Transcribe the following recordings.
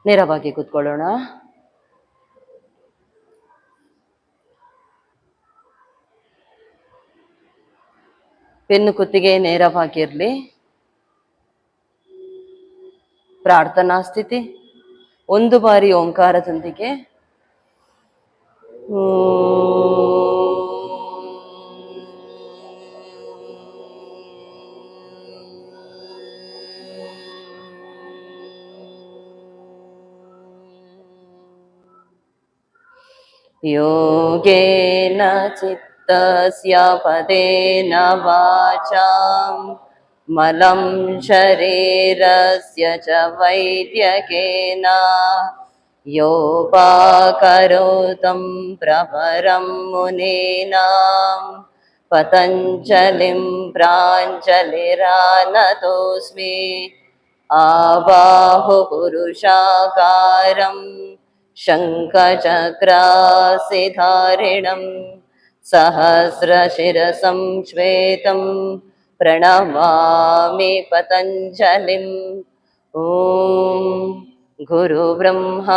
ನೇರವಾಗಿ ಕೂತ್ಕೊಳ್ಳೋಣ. ಬೆನ್ನು ಕುತ್ತಿಗೆ ನೇರವಾಗಿರ್ಲಿ. ಪ್ರಾರ್ಥನಾ ಸ್ಥಿತಿ. ಒಂದು ಬಾರಿ ಓಂಕಾರದೊಂದಿಗೆ ಯೋಗೇನ ಚಿತ್ತಸ್ಯ ಪದೇನ ವಾಚಾಂ ಮಲಂ ಶರೀರಸ್ಯ ಚ ವೈದ್ಯಕೇನ ಯೋಪಾಕರೋತಂ ಪ್ರವರಂ ಮುನೀನಾಂ ಪತಂಜಲಿಂ ಪ್ರಾಂಜಲಿರಾನತೋಸ್ಮಿ ಆಬಾಹು ಪುರುಷಾಕಾರಂ ಶಂಖಚಕ್ರಾಸಿಧಾರಿಣಂ ಸಹಸ್ರಶಿರಸಂ ಶ್ವೇತಂ ಪ್ರಣಮಾಮಿ ಪತಂಜಲಿಂ. ಓಂ ಗುರು ಬ್ರಹ್ಮ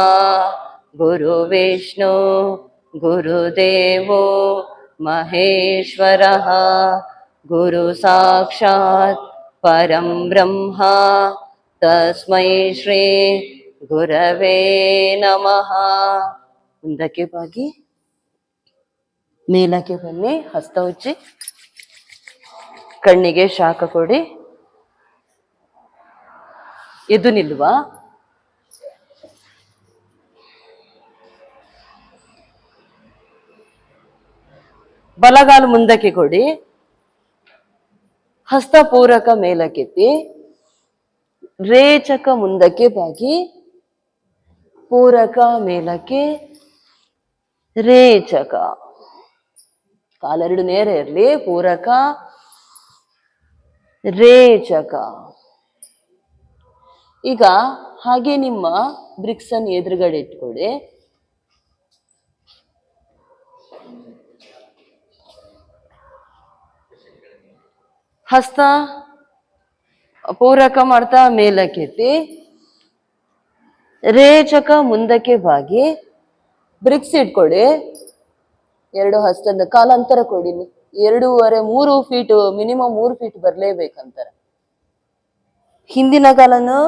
ಗುರು ವಿಷ್ಣು ಗುರುದೇವೋ ಮಹೇಶ್ವರಃ ಗುರು ಸಾಕ್ಷಾತ್ ಪರಂ ಬ್ರಹ್ಮ ತಸ್ಮೈ ಶ್ರೀ ಗುರವೇ ನಮಃ. ಮುಂದಕ್ಕೆ ಬಾಗಿ ಮೇಲಕ್ಕೆ ಬನ್ನಿ. ಹಸ್ತ ಉಜ್ಜಿ ಕಣ್ಣಿಗೆ ಶಾಖ ಕೊಡಿ. ಎದ್ದು ನಿಲ್ಲುವ. ಬಲಗಾಲು ಮುಂದಕ್ಕೆ ಕೊಡಿ. ಹಸ್ತ ಪೂರಕ ಮೇಲಕ್ಕೆತ್ತಿ. ರೇಚಕ ಮುಂದಕ್ಕೆ ಬಾಗಿ. ಪೂರಕ ಮೇಲಕ್ಕೆ. ರೇಚಕ. ಕಾಲೆರಡು ನೇರ ಇರಲಿ. ಪೂರಕ ರೇಚಕ. ಈಗ ಹಾಗೆ ನಿಮ್ಮ ಬ್ರಿಕ್ಸ್ ಅನ್ನು ಎದುರುಗಡೆ ಇಟ್ಕೊಳ್ಳಿ. ಹಸ್ತ ಪೂರಕ ಮಾಡ್ತಾ ಮೇಲಕ್ಕೆತ್ತಿ. ರೇಚಕ ಮುಂದಕ್ಕೆ ಬಾಗಿ. ಬ್ರಿಕ್ಸ್ ಇಟ್ಕೊಡಿ. ಎರಡು ಹಸ್ತದ ಕಾಲಾಂತರ ಕೊಡಿ. 2.5-3 ಫೀಟ್ ಮಿನಿಮಮ್ 3 ಫೀಟ್ ಬರಲೇಬೇಕಂತಾರೆ. ಹಿಂದಿನ ಕಾಲನ್ನು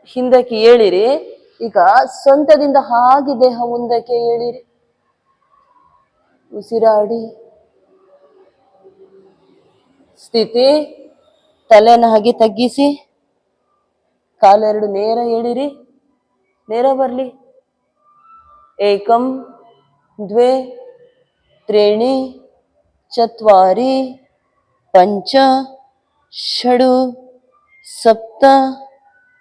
ಹಿಂದಕ್ಕೆ ಏಳಿರಿ. ಈಗ ಸೊಂಟದಿಂದ ಹಾಗೆ ದೇಹ ಮುಂದಕ್ಕೆ ಏಳಿರಿ. ಉಸಿರಾಡಿ. ಸ್ಥಿತಿ. ತಲೆಯನ್ನು ಹಾಗೆ ತಗ್ಗಿಸಿ. ಕಾಲೆರಡು ನೇರ ಏಳಿರಿ. ನೇರ ಬರ್ಲಿ. ಏಕಂ ದ್ವೇ ತ್ರೀಣಿ ಚತ್ವಾರಿ ಪಂಚ ಷಡು ಸಪ್ತ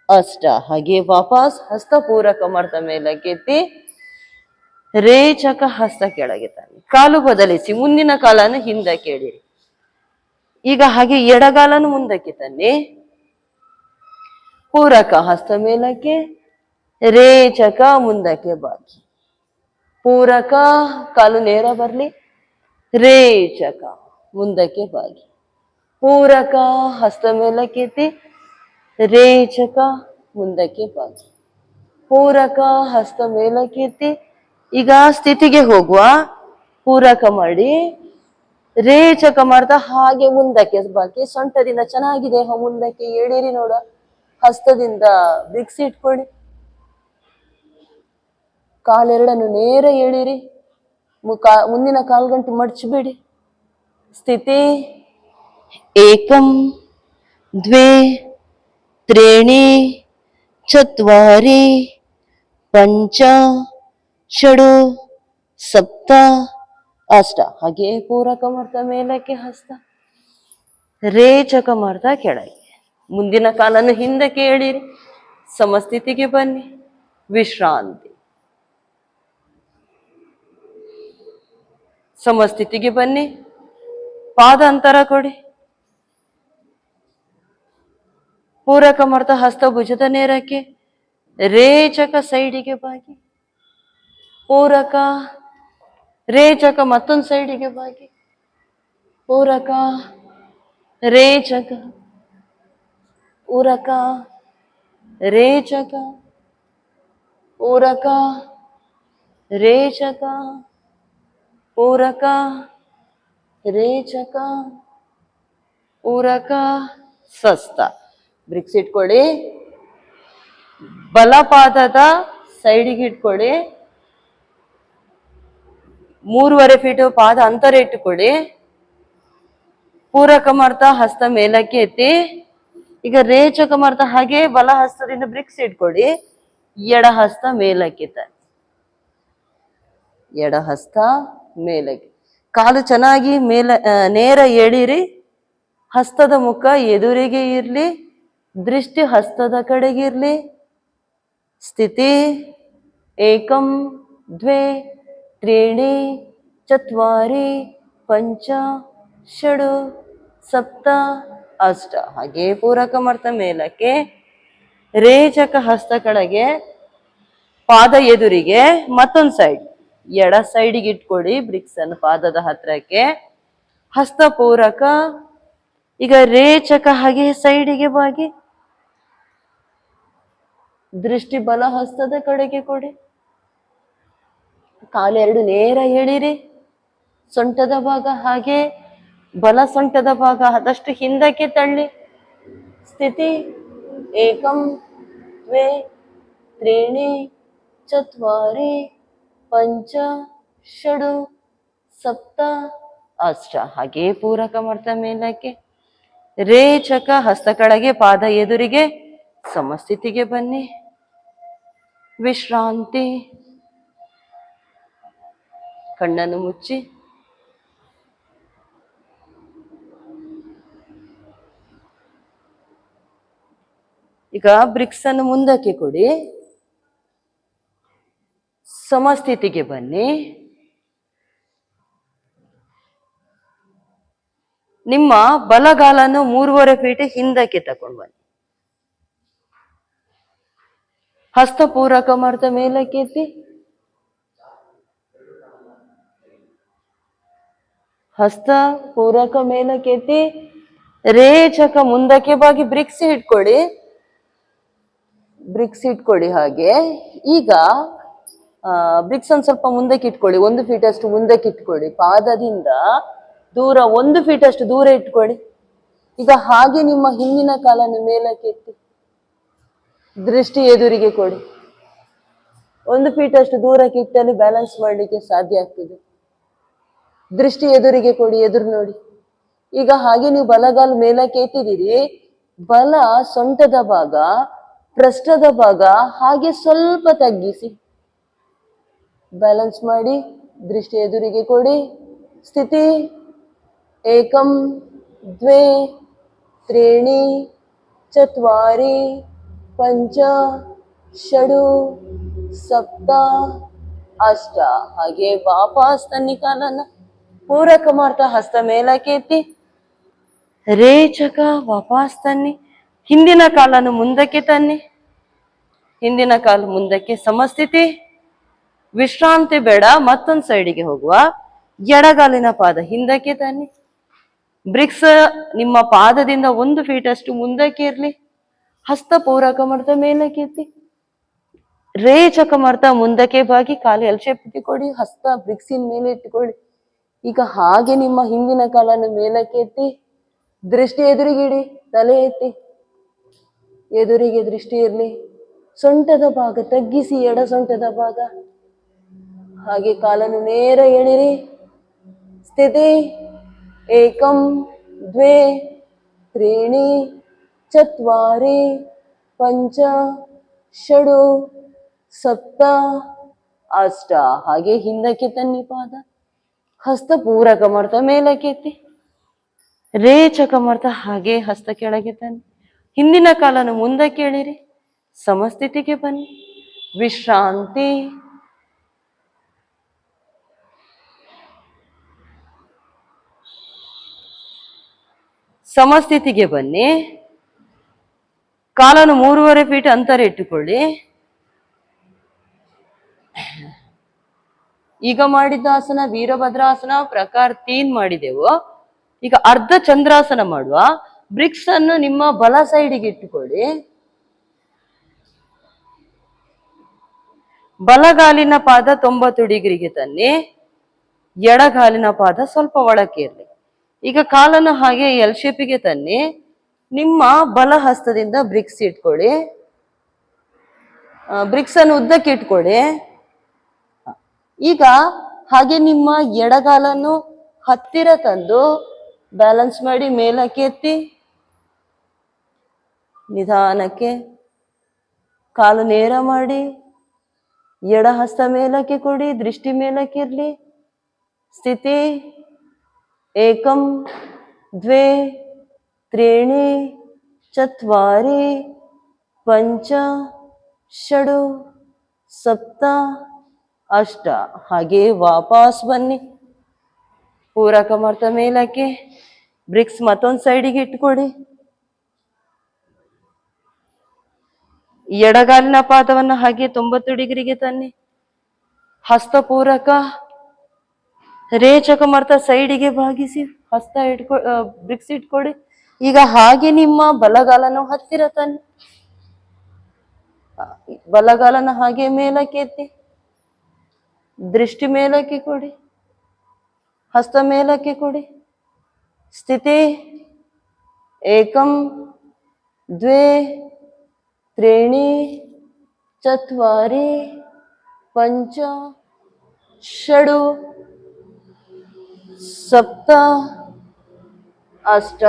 ಅಷ್ಟ. ಹಾಗೆ ವಾಪಸ್ ಹಸ್ತ ಪೂರಕ ಮಾಡ್ತಾ ಮೇಲಕ್ಕೆತ್ತಿ. ರೇಚಕ ಹಸ್ತ ಕೆಳಗೆ ತನ್ನಿ. ಕಾಲು ಬದಲಿಸಿ. ಮುಂದಿನ ಕಾಲನ್ನು ಹಿಂದಕ್ಕೆ ಎಳಿರಿ. ಈಗ ಹಾಗೆ ಎಡಗಾಲನ್ನು ಮುಂದಕ್ಕೆ ತನ್ನಿ. ಪೂರಕ ಹಸ್ತ ಮೇಲಕ್ಕೆ. ರೇಚಕ ಮುಂದಕ್ಕೆ ಬಾಗಿ. ಪೂರಕ ಕಾಲು ನೇರ ಬರ್ಲಿ. ರೇಚಕ ಮುಂದಕ್ಕೆ ಬಾಗಿ. ಪೂರಕ ಹಸ್ತ ಮೇಲಕ್ಕೆತ್ತಿ. ರೇಚಕ ಮುಂದಕ್ಕೆ ಬಾಗಿ. ಪೂರಕ ಹಸ್ತ ಮೇಲಕ್ಕೆತ್ತಿ. ಈಗ ಸ್ಥಿತಿಗೆ ಹೋಗುವ. ಪೂರಕ ಮಾಡಿ ರೇಚಕ ಮಾಡ್ತಾ ಹಾಗೆ ಮುಂದಕ್ಕೆ ಬಾಕಿ. ಸೊಂಟದಿಂದ ಚೆನ್ನಾಗಿ ದೇಹ ಮುಂದಕ್ಕೆ ಎಳಿರಿ. ನೋಡ, ಹಸ್ತದಿಂದ ಬ್ರಿಕ್ಸ್ ಇಟ್ಕೊಳ್ಳಿ. ಕಾಲೆರಡನ್ನು ನೇರ ಎಳಿರಿ. ಮುಂದಿನ ಕಾಲ್ಗಂಟು ಮಡಚಬೇಡಿ. ಸ್ಥಿತಿ. ಏಕಂ ದ್ವೇ ತ್ರೀಣಿ ಚತ್ವಾರಿ ಪಂಚ ಷಡು ಸಪ್ತ ಅಷ್ಟ. ಹಾಗೆ ಪೂರಕ ಮಾಡ್ತಾ ಮೇಲಕ್ಕೆ ಹಸ್ತ. ರೇಚಕ ಮಾಡ್ತಾ ಕೆಳಗೆ. ಮುಂದಿನ ಕಾಲನ್ನು ಹಿಂದಕ್ಕೆ ಎಳಿರಿ. ಸಮಸ್ಥಿತಿಗೆ ಬನ್ನಿ. ವಿಶ್ರಾಂತಿ. ಸಮಸ್ಥಿತಿಗೆ ಬನ್ನಿ. ಪಾದ ಅಂತರ ಕೊಡಿ. ಪೂರಕ ಮಾಡ್ತಾ ಹಸ್ತ ಭುಜದ ನೇರಕ್ಕೆ. ರೇಚಕ ಸೈಡಿಗೆ ಬಾಗಿ. ಪೂರಕ ರೇಚಕ ಮತ್ತೊಂದು ಸೈಡಿಗೆ ಬಾಗಿ. ಪೂರಕ ರೇಚಕ ಪೂರಕ ರೇಚಕ ಪೂರಕ ರೇಚಕ ಪೂರಕ ರೇಚಕ ಪೂರಕ ಸ್ವಸ್ಥ. ಬ್ರಿಕ್ಸ್ ಇಟ್ಕೊಳ್ಳಿ. ಬಲಪಾದದ ಸೈಡಿಗೆ ಇಟ್ಕೊಳ್ಳಿ. 3.5 ಫೀಟ್ ಪಾದ ಅಂತರ ಇಟ್ಟುಕೊಳ್ಳಿ. ಪೂರಕ ಮಾಡ್ತಾ ಹಸ್ತ ಮೇಲಕ್ಕೆ ಎತ್ತಿ. ಈಗ ರೇಚಕ ಮಾಡ್ತಾ ಹಾಗೆ ಬಲ ಹಸ್ತದಿಂದ ಬ್ರಿಕ್ಸ್ ಇಟ್ಕೊಳ್ಳಿ. ಎಡ ಹಸ್ತ ಮೇಲಕ್ಕೆ ಎಡ ಹಸ್ತ ಮೇಲಕ್ಕೆ. ಕಾಲು ಚೆನ್ನಾಗಿ ನೇರ ಎಳಿರಿ. ಹಸ್ತದ ಮುಖ ಎದುರಿಗೆ ಇರ್ಲಿ. ದೃಷ್ಟಿ ಹಸ್ತದ ಕಡೆಗೆ ಇರ್ಲಿ. ಸ್ಥಿತಿ ಏಕಂ ದ್ವೇ ತ್ರೀಣಿ ಚತ್ವಾರಿ ಪಂಚ ಷಡು ಸಪ್ತ ಅಷ್ಟ. ಹಾಗೆ ಪೂರಕ ಮಾಡ್ತಾ ಮೇಲಕ್ಕೆ. ರೇಚಕ ಹಸ್ತ ಕೆಳಗೆ, ಪಾದ ಎದುರಿಗೆ. ಮತ್ತೊಂದು ಸೈಡ್ ಎಡ ಸೈಡಿಗೆ ಇಟ್ಕೊಡಿ ಬ್ರಿಕ್ಸ್ ಅನ್ನು ಪಾದದ ಹತ್ರಕ್ಕೆ. ಹಸ್ತ ಪೂರಕ. ಈಗ ರೇಚಕ ಹಾಗೆ ಸೈಡಿಗೆ ಬಾಗಿ. ದೃಷ್ಟಿ ಬಲ ಹಸ್ತದ ಕಡೆಗೆ ಕೊಡಿ. ಕಾಲೆರಡು ನೇರ ಎಳಿರಿ. ಸೊಂಟದ ಭಾಗ ಹಾಗೆ ಬಲ ಸೊಂಟದ ಭಾಗ ಆದಷ್ಟು ಹಿಂದಕ್ಕೆ ತಳ್ಳಿ. ಸ್ಥಿತಿ ಏಕಂ ದ್ವೇ ತ್ರೀಣಿ ಚತ್ವಾರಿ ಪಂಚ ಷಡು ಸಪ್ತ ಅಷ್ಟ. ಹಾಗೆ ಪೂರಕ ಮಾಡ್ತಾ ಮೇಲಕ್ಕೆ. ರೇಚಕ ಹಸ್ತ ಕೆಳಗೆ, ಪಾದ ಎದುರಿಗೆ. ಸಮಸ್ಥಿತಿಗೆ ಬನ್ನಿ. ವಿಶ್ರಾಂತಿ. ಕಣ್ಣನ್ನು ಮುಚ್ಚಿ. ಈಗ ಬ್ರಿಕ್ಸ್ ಅನ್ನು ಮುಂದಕ್ಕೆ ಕೊಡಿ. ಸಮಸ್ಥಿತಿಗೆ ಬನ್ನಿ. ನಿಮ್ಮ ಬಲಗಾಲನ್ನು 3.5 ಫೀಟ್ ಹಿಂದಕ್ಕೆ ತಕೊಂಡು ಬನ್ನಿ. ಹಸ್ತ ಪೂರಕ ಮಾಡ್ತಾ ಮೇಲಕ್ಕೆ ಎತ್ತಿ. ಹಸ್ತ ಪೂರಕ ಮೇಲಕ್ಕೆ ಎತ್ತಿ. ರೇಚಕ ಮುಂದಕ್ಕೆ ಬಾಗಿ ಬ್ರಿಕ್ಸ್ ಇಟ್ಕೊಳ್ಳಿ. ಬ್ರಿಕ್ಸ್ ಇಟ್ಕೊಳ್ಳಿ ಹಾಗೆ. ಈಗ ಬ್ರಿಕ್ಸ್ ಒಂದು ಸ್ವಲ್ಪ ಮುಂದಕ್ಕೆ ಇಟ್ಕೊಳ್ಳಿ. 1 ಫೀಟ್ ಅಷ್ಟು ಮುಂದಕ್ಕೆ ಇಟ್ಕೊಳ್ಳಿ. ಪಾದದಿಂದ ದೂರ 1 ಫೀಟ್ ಅಷ್ಟು ದೂರ ಇಟ್ಕೊಳ್ಳಿ. ಈಗ ಹಾಗೆ ನಿಮ್ಮ ಹಿಂದಿನ ಕಾಲನ್ನು ಮೇಲಕ್ಕೆ ಎತ್ತಿ. ದೃಷ್ಟಿ ಎದುರಿಗೆ ಕೊಡಿ. 1 ಫೀಟ್ ಅಷ್ಟು ದೂರಕ್ಕೆ ಇಟ್ಟಲ್ಲಿ ಬ್ಯಾಲೆನ್ಸ್ ಮಾಡಲಿಕ್ಕೆ ಸಾಧ್ಯ ಆಗ್ತದೆ. ದೃಷ್ಟಿ ಎದುರಿಗೆ ಕೊಡಿ, ಎದುರು ನೋಡಿ. ಈಗ ಹಾಗೆ ನೀವು ಬಲಗಾಲು ಮೇಲಕ್ಕೆ ಎತ್ತಿದ್ದೀರಿ. ಬಲ ಸೊಂಟದ ಭಾಗ, ಪೃಷ್ಠದ ಭಾಗ ಹಾಗೆ ಸ್ವಲ್ಪ ತಗ್ಗಿಸಿ. ಬ್ಯಾಲೆನ್ಸ್ ಮಾಡಿ. ದೃಷ್ಟಿ ಎದುರಿಗೆ ಕೊಡಿ. ಸ್ಥಿತಿ ಏಕಂ ದ್ವೇ ತ್ರೀಣಿ ಚತ್ವಾರಿ ಪಂಚ ಷಡು ಸಪ್ತ ಅಷ್ಟ. ಹಾಗೆ ವಾಪಸ್ ತನ್ನಿ ಕಾಲನ್ನ. ಪೂರಕ ಮಾಡ್ತಾ ಹಸ್ತ ಮೇಲಕ್ಕೆ ಎತ್ತಿ. ರೇಚಕ ವಾಪಸ್ ತನ್ನಿ. ಹಿಂದಿನ ಕಾಲನ್ನು ಮುಂದಕ್ಕೆ ತನ್ನಿ. ಹಿಂದಿನ ಕಾಲು ಮುಂದಕ್ಕೆ. ಸಮಸ್ಥಿತಿ. ವಿಶ್ರಾಂತಿ ಬೇಡ, ಮತ್ತೊಂದು ಸೈಡಿಗೆ ಹೋಗುವ. ಎಡಗಾಲಿನ ಪಾದ ಹಿಂದಕ್ಕೆ ತನ್ನಿ. ಬ್ರಿಕ್ಸ್ ನಿಮ್ಮ ಪಾದದಿಂದ 1 ಫೀಟ್ ಅಷ್ಟು ಮುಂದಕ್ಕೆ ಇರ್ಲಿ. ಹಸ್ತ ಪೂರಕ ಮಾಡ್ತಾ ಮೇಲಕ್ಕೆ ಎತ್ತಿ. ರೇಚಕ ಮಾಡ್ತಾ ಮುಂದಕ್ಕೆ ಬಾಗಿ ಕಾಲು ಎಲ್ ಶೇಪ್ ಇಟ್ಟುಕೊಡಿ. ಹಸ್ತ ಬ್ರಿಕ್ಸಿನ ಮೇಲೆ ಇಟ್ಟುಕೊಳ್ಳಿ. ಈಗ ಹಾಗೆ ನಿಮ್ಮ ಹಿಂದಿನ ಕಾಲನ್ನು ಮೇಲಕ್ಕೆ ಎತ್ತಿ. ದೃಷ್ಟಿ ಎದುರಿಗಿಡಿ. ತಲೆ ಎತ್ತಿ. ಎದುರಿಗೆ ದೃಷ್ಟಿ ಇರ್ಲಿ. ಸೊಂಟದ ಭಾಗ ತಗ್ಗಿಸಿ. ಎಡ ಸೊಂಟದ ಭಾಗ ಹಾಗೆ. ಕಾಲನ್ನು ನೇರ ಎಳಿರಿ. ಸ್ಥಿತಿ ಏಕಂ ದ್ವೇ ತ್ರೀಣಿ ಚತ್ವಾರಿ ಪಂಚ ಷಡು ಸಪ್ತ ಅಷ್ಟ. ಹಾಗೆ ಹಿಂದಕ್ಕೆ ತನ್ನಿ ಪಾದ. ಹಸ್ತ ಪೂರಕ ಮಾಡ್ತಾ ಮೇಲಕ್ಕೆ ಎತ್ತಿ. ರೇಚಕ ಮಾಡ್ತಾ ಹಾಗೆ ಹಸ್ತ ಕೆಳಗೆ ತನ್ನಿ. ಹಿಂದಿನ ಕಾಲನ್ನು ಮುಂದಕ್ಕೆ ಎಳಿರಿ. ಸಮಸ್ಥಿತಿಗೆ ಬನ್ನಿ. ವಿಶ್ರಾಂತಿ. ಸಮಸ್ಥಿತಿಗೆ ಬನ್ನಿ. ಕಾಲನ್ನು 3.5 ಫೀಟ್ ಅಂತರ ಇಟ್ಟುಕೊಳ್ಳಿ. ಈಗ ಮಾಡಿದ್ದ ಆಸನ ವೀರಭದ್ರಾಸನ ಪ್ರಕಾರ 3 ಮಾಡಿದೆವು. ಈಗ ಅರ್ಧ ಚಂದ್ರಾಸನ ಮಾಡುವ. ಬ್ರಿಕ್ಸ್ ಅನ್ನು ನಿಮ್ಮ ಬಲ ಸೈಡಿಗೆ ಇಟ್ಟುಕೊಳ್ಳಿ. ಬಲಗಾಲಿನ ಪಾದ 90 ಡಿಗ್ರಿಗೆ ತನ್ನಿ, ಎಡಗಾಲಿನ ಪಾದ ಸ್ವಲ್ಪ ಒಳಕ್ಕೆ ಇರಲಿ. ಈಗ ಕಾಲನ್ನು ಹಾಗೆ ಎಲ್ ಶೇಪಿಗೆ ತನ್ನಿ, ನಿಮ್ಮ ಬಲ ಹಸ್ತದಿಂದ ಬ್ರಿಕ್ಸ್ ಇಟ್ಕೊಳ್ಳಿ, ಬ್ರಿಕ್ಸ್ ಅನ್ನು ಉದ್ದಕ್ಕೆ ಇಟ್ಕೊಳ್ಳಿ. ಈಗ ಹಾಗೆ ನಿಮ್ಮ ಎಡಗಾಲನ್ನು ಹತ್ತಿರ ತಂದು ಬ್ಯಾಲೆನ್ಸ್ ಮಾಡಿ ಮೇಲಕ್ಕೆ ಎತ್ತಿ, ನಿಧಾನಕ್ಕೆ ಕಾಲು ನೇರ ಮಾಡಿ, ಎಡ ಹಸ್ತ ಮೇಲಕ್ಕೆ ಕೊಡಿ, ದೃಷ್ಟಿ ಮೇಲಕ್ಕೆ ಇರ್ಲಿ. ಸ್ಥಿತಿ ಏಕಂ ದ್ವೇ ತ್ರೀಣಿ ಚತ್ವಾರಿ ಪಂಚ ಷಡು ಸಪ್ತ ಅಷ್ಟ. ಹಾಗೆ ವಾಪಸ್ ಬನ್ನಿ. ಪೂರಕ ಮಾಡ್ತಾ ಮೇಲಕ್ಕೆ, ಬ್ರಿಕ್ಸ್ ಮತ್ತೊಂದು ಸೈಡಿಗೆ ಇಟ್ಕೊಡಿ. ಎಡಗಾಲಿನ ಪಾದವನ್ನು ಹಾಗೆ 90 ಡಿಗ್ರಿಗೆ ತನ್ನಿ, ಹಸ್ತ ಪೂರಕ, ರೇಚಕ ಮಾಡ್ತಾ ಸೈಡಿಗೆ ಭಾಗಿಸಿ, ಹಸ್ತ ಬ್ರಿಕ್ಸ್ ಇಟ್ಕೊಡಿ. ಈಗ ಹಾಗೆ ನಿಮ್ಮ ಬಲಗಾಲನ್ನು ಹತ್ತಿರ ತನ್ನಿ, ಬಲಗಾಲನ ಹಾಗೆ ಮೇಲಕ್ಕೆ ಎತ್ತಿ, ದೃಷ್ಟಿ ಮೇಲಕ್ಕೆ ಕೊಡಿ, ಹಸ್ತ ಮೇಲಕ್ಕೆ ಕೊಡಿ. ಸ್ಥಿತಿ ಏಕಂ ದ್ವೇ ತ್ರೀಣಿ ಚತ್ವಾರಿ ಪಂಚ ಷಡು ಸಪ್ತ ಅಷ್ಟ.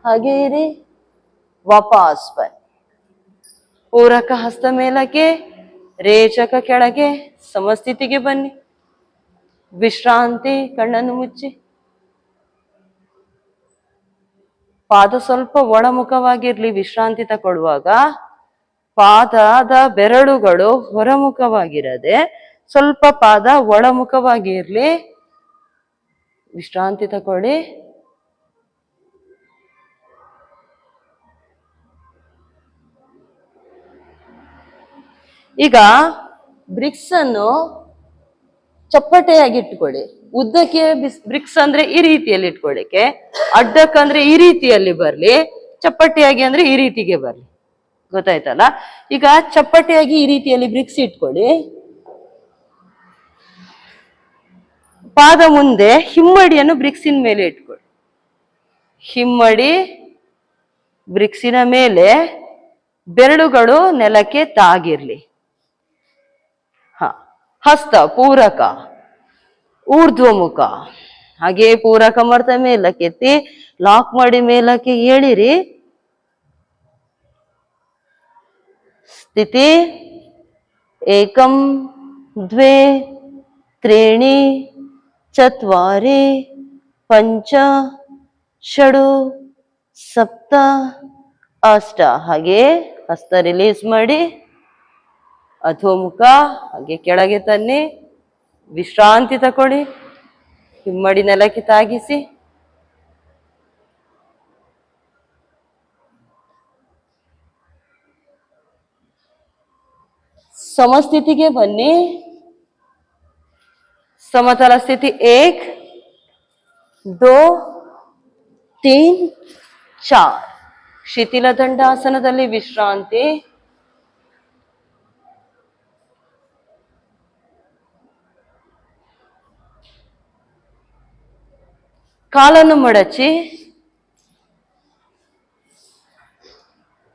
ಹಾಗೆ ಇರಿ, ವಾಪಸ್ ಬನ್ನಿ. ಪೂರಕ ಹಸ್ತ ಮೇಲಕ್ಕೆ, ರೇಚಕ ಕೆಳಗೆ, ಸಮಸ್ಥಿತಿಗೆ ಬನ್ನಿ. ವಿಶ್ರಾಂತಿ, ಕಣ್ಣನ್ನು ಮುಚ್ಚಿ. ಪಾದ ಸ್ವಲ್ಪ ಒಳಮುಖವಾಗಿರ್ಲಿ. ವಿಶ್ರಾಂತಿ ತಗೊಳ್ಳುವಾಗ ಪಾದದ ಬೆರಳುಗಳು ಹೊರಮುಖವಾಗಿರದೆ ಸ್ವಲ್ಪ ಪಾದ ಒಳಮುಖವಾಗಿರ್ಲಿ. ವಿಶ್ರಾಂತಿ ತಗೊಳ್ಳಿ. ಈಗ ಬ್ರಿಕ್ಸ್ ಅನ್ನು ಚಪ್ಪಟೆಯಾಗಿ ಇಟ್ಕೊಳ್ಳಿ. ಉದ್ದಕ್ಕೆ ಬ್ರಿಕ್ಸ್ ಅಂದ್ರೆ ಈ ರೀತಿಯಲ್ಲಿ ಇಟ್ಕೊಳ್ಳಿಕ್ಕೆ, ಅಡ್ಡಕ್ಕಂದ್ರೆ ಈ ರೀತಿಯಲ್ಲಿ ಬರ್ಲಿ, ಚಪ್ಪಟೆಯಾಗಿ ಅಂದ್ರೆ ಈ ರೀತಿಗೆ ಬರ್ಲಿ. ಗೊತ್ತಾಯ್ತಲ್ಲ? ಈಗ ಚಪ್ಪಟೆಯಾಗಿ ಈ ರೀತಿಯಲ್ಲಿ ಬ್ರಿಕ್ಸ್ ಇಟ್ಕೊಳ್ಳಿ. ಪಾದ ಮುಂದೆ ಹಿಮ್ಮಡಿಯನ್ನು ಬ್ರಿಕ್ಸಿನ ಮೇಲೆ ಇಟ್ಕೊಳ್ಳಿ. ಹಿಮ್ಮಡಿ ಬ್ರಿಕ್ಸಿನ ಮೇಲೆ, ಬೆರಳುಗಳು ನೆಲಕ್ಕೆ ತಾಗಿರ್ಲಿ. ಹಸ್ತ ಪೂರಕ, ಊರ್ಧ್ವಮುಖ, ಹಾಗೆ ಪೂರಕ ಮಾಡ್ತಾ ಮೇಲಕ್ಕೆ ಎತ್ತಿ, ಲಾಕ್ ಮಾಡಿ ಮೇಲಕ್ಕೆ ಏಳಿರಿ. ಸ್ಥಿತಿ ಏಕಂ ದ್ವೇ ತ್ರೀಣಿ ಚತ್ವಾರಿ ಪಂಚ ಷಡು ಸಪ್ತ ಅಷ್ಟ. ಹಾಗೆ ಹಸ್ತ ರಿಲೀಸ್ ಮಾಡಿ, ಅಧೋಮುಖ ಹಾಗೆ ಕೆಳಗೆ ತನ್ನಿ. ವಿಶ್ರಾಂತಿ ತಕೊಳ್ಳಿ. ಹಿಮ್ಮಡಿ ನೆಲಕ್ಕೆ ತಾಗಿಸಿ. ಸಮಸ್ಥಿತಿಗೆ ಬನ್ನಿ. ಸಮತಲ ಸ್ಥಿತಿ 1 2 3 4. ಶಿಥಿಲ ದಂಡಾಸನದಲ್ಲಿ ವಿಶ್ರಾಂತಿ. ಕಾಲನ್ನು ಮಡಚಿ.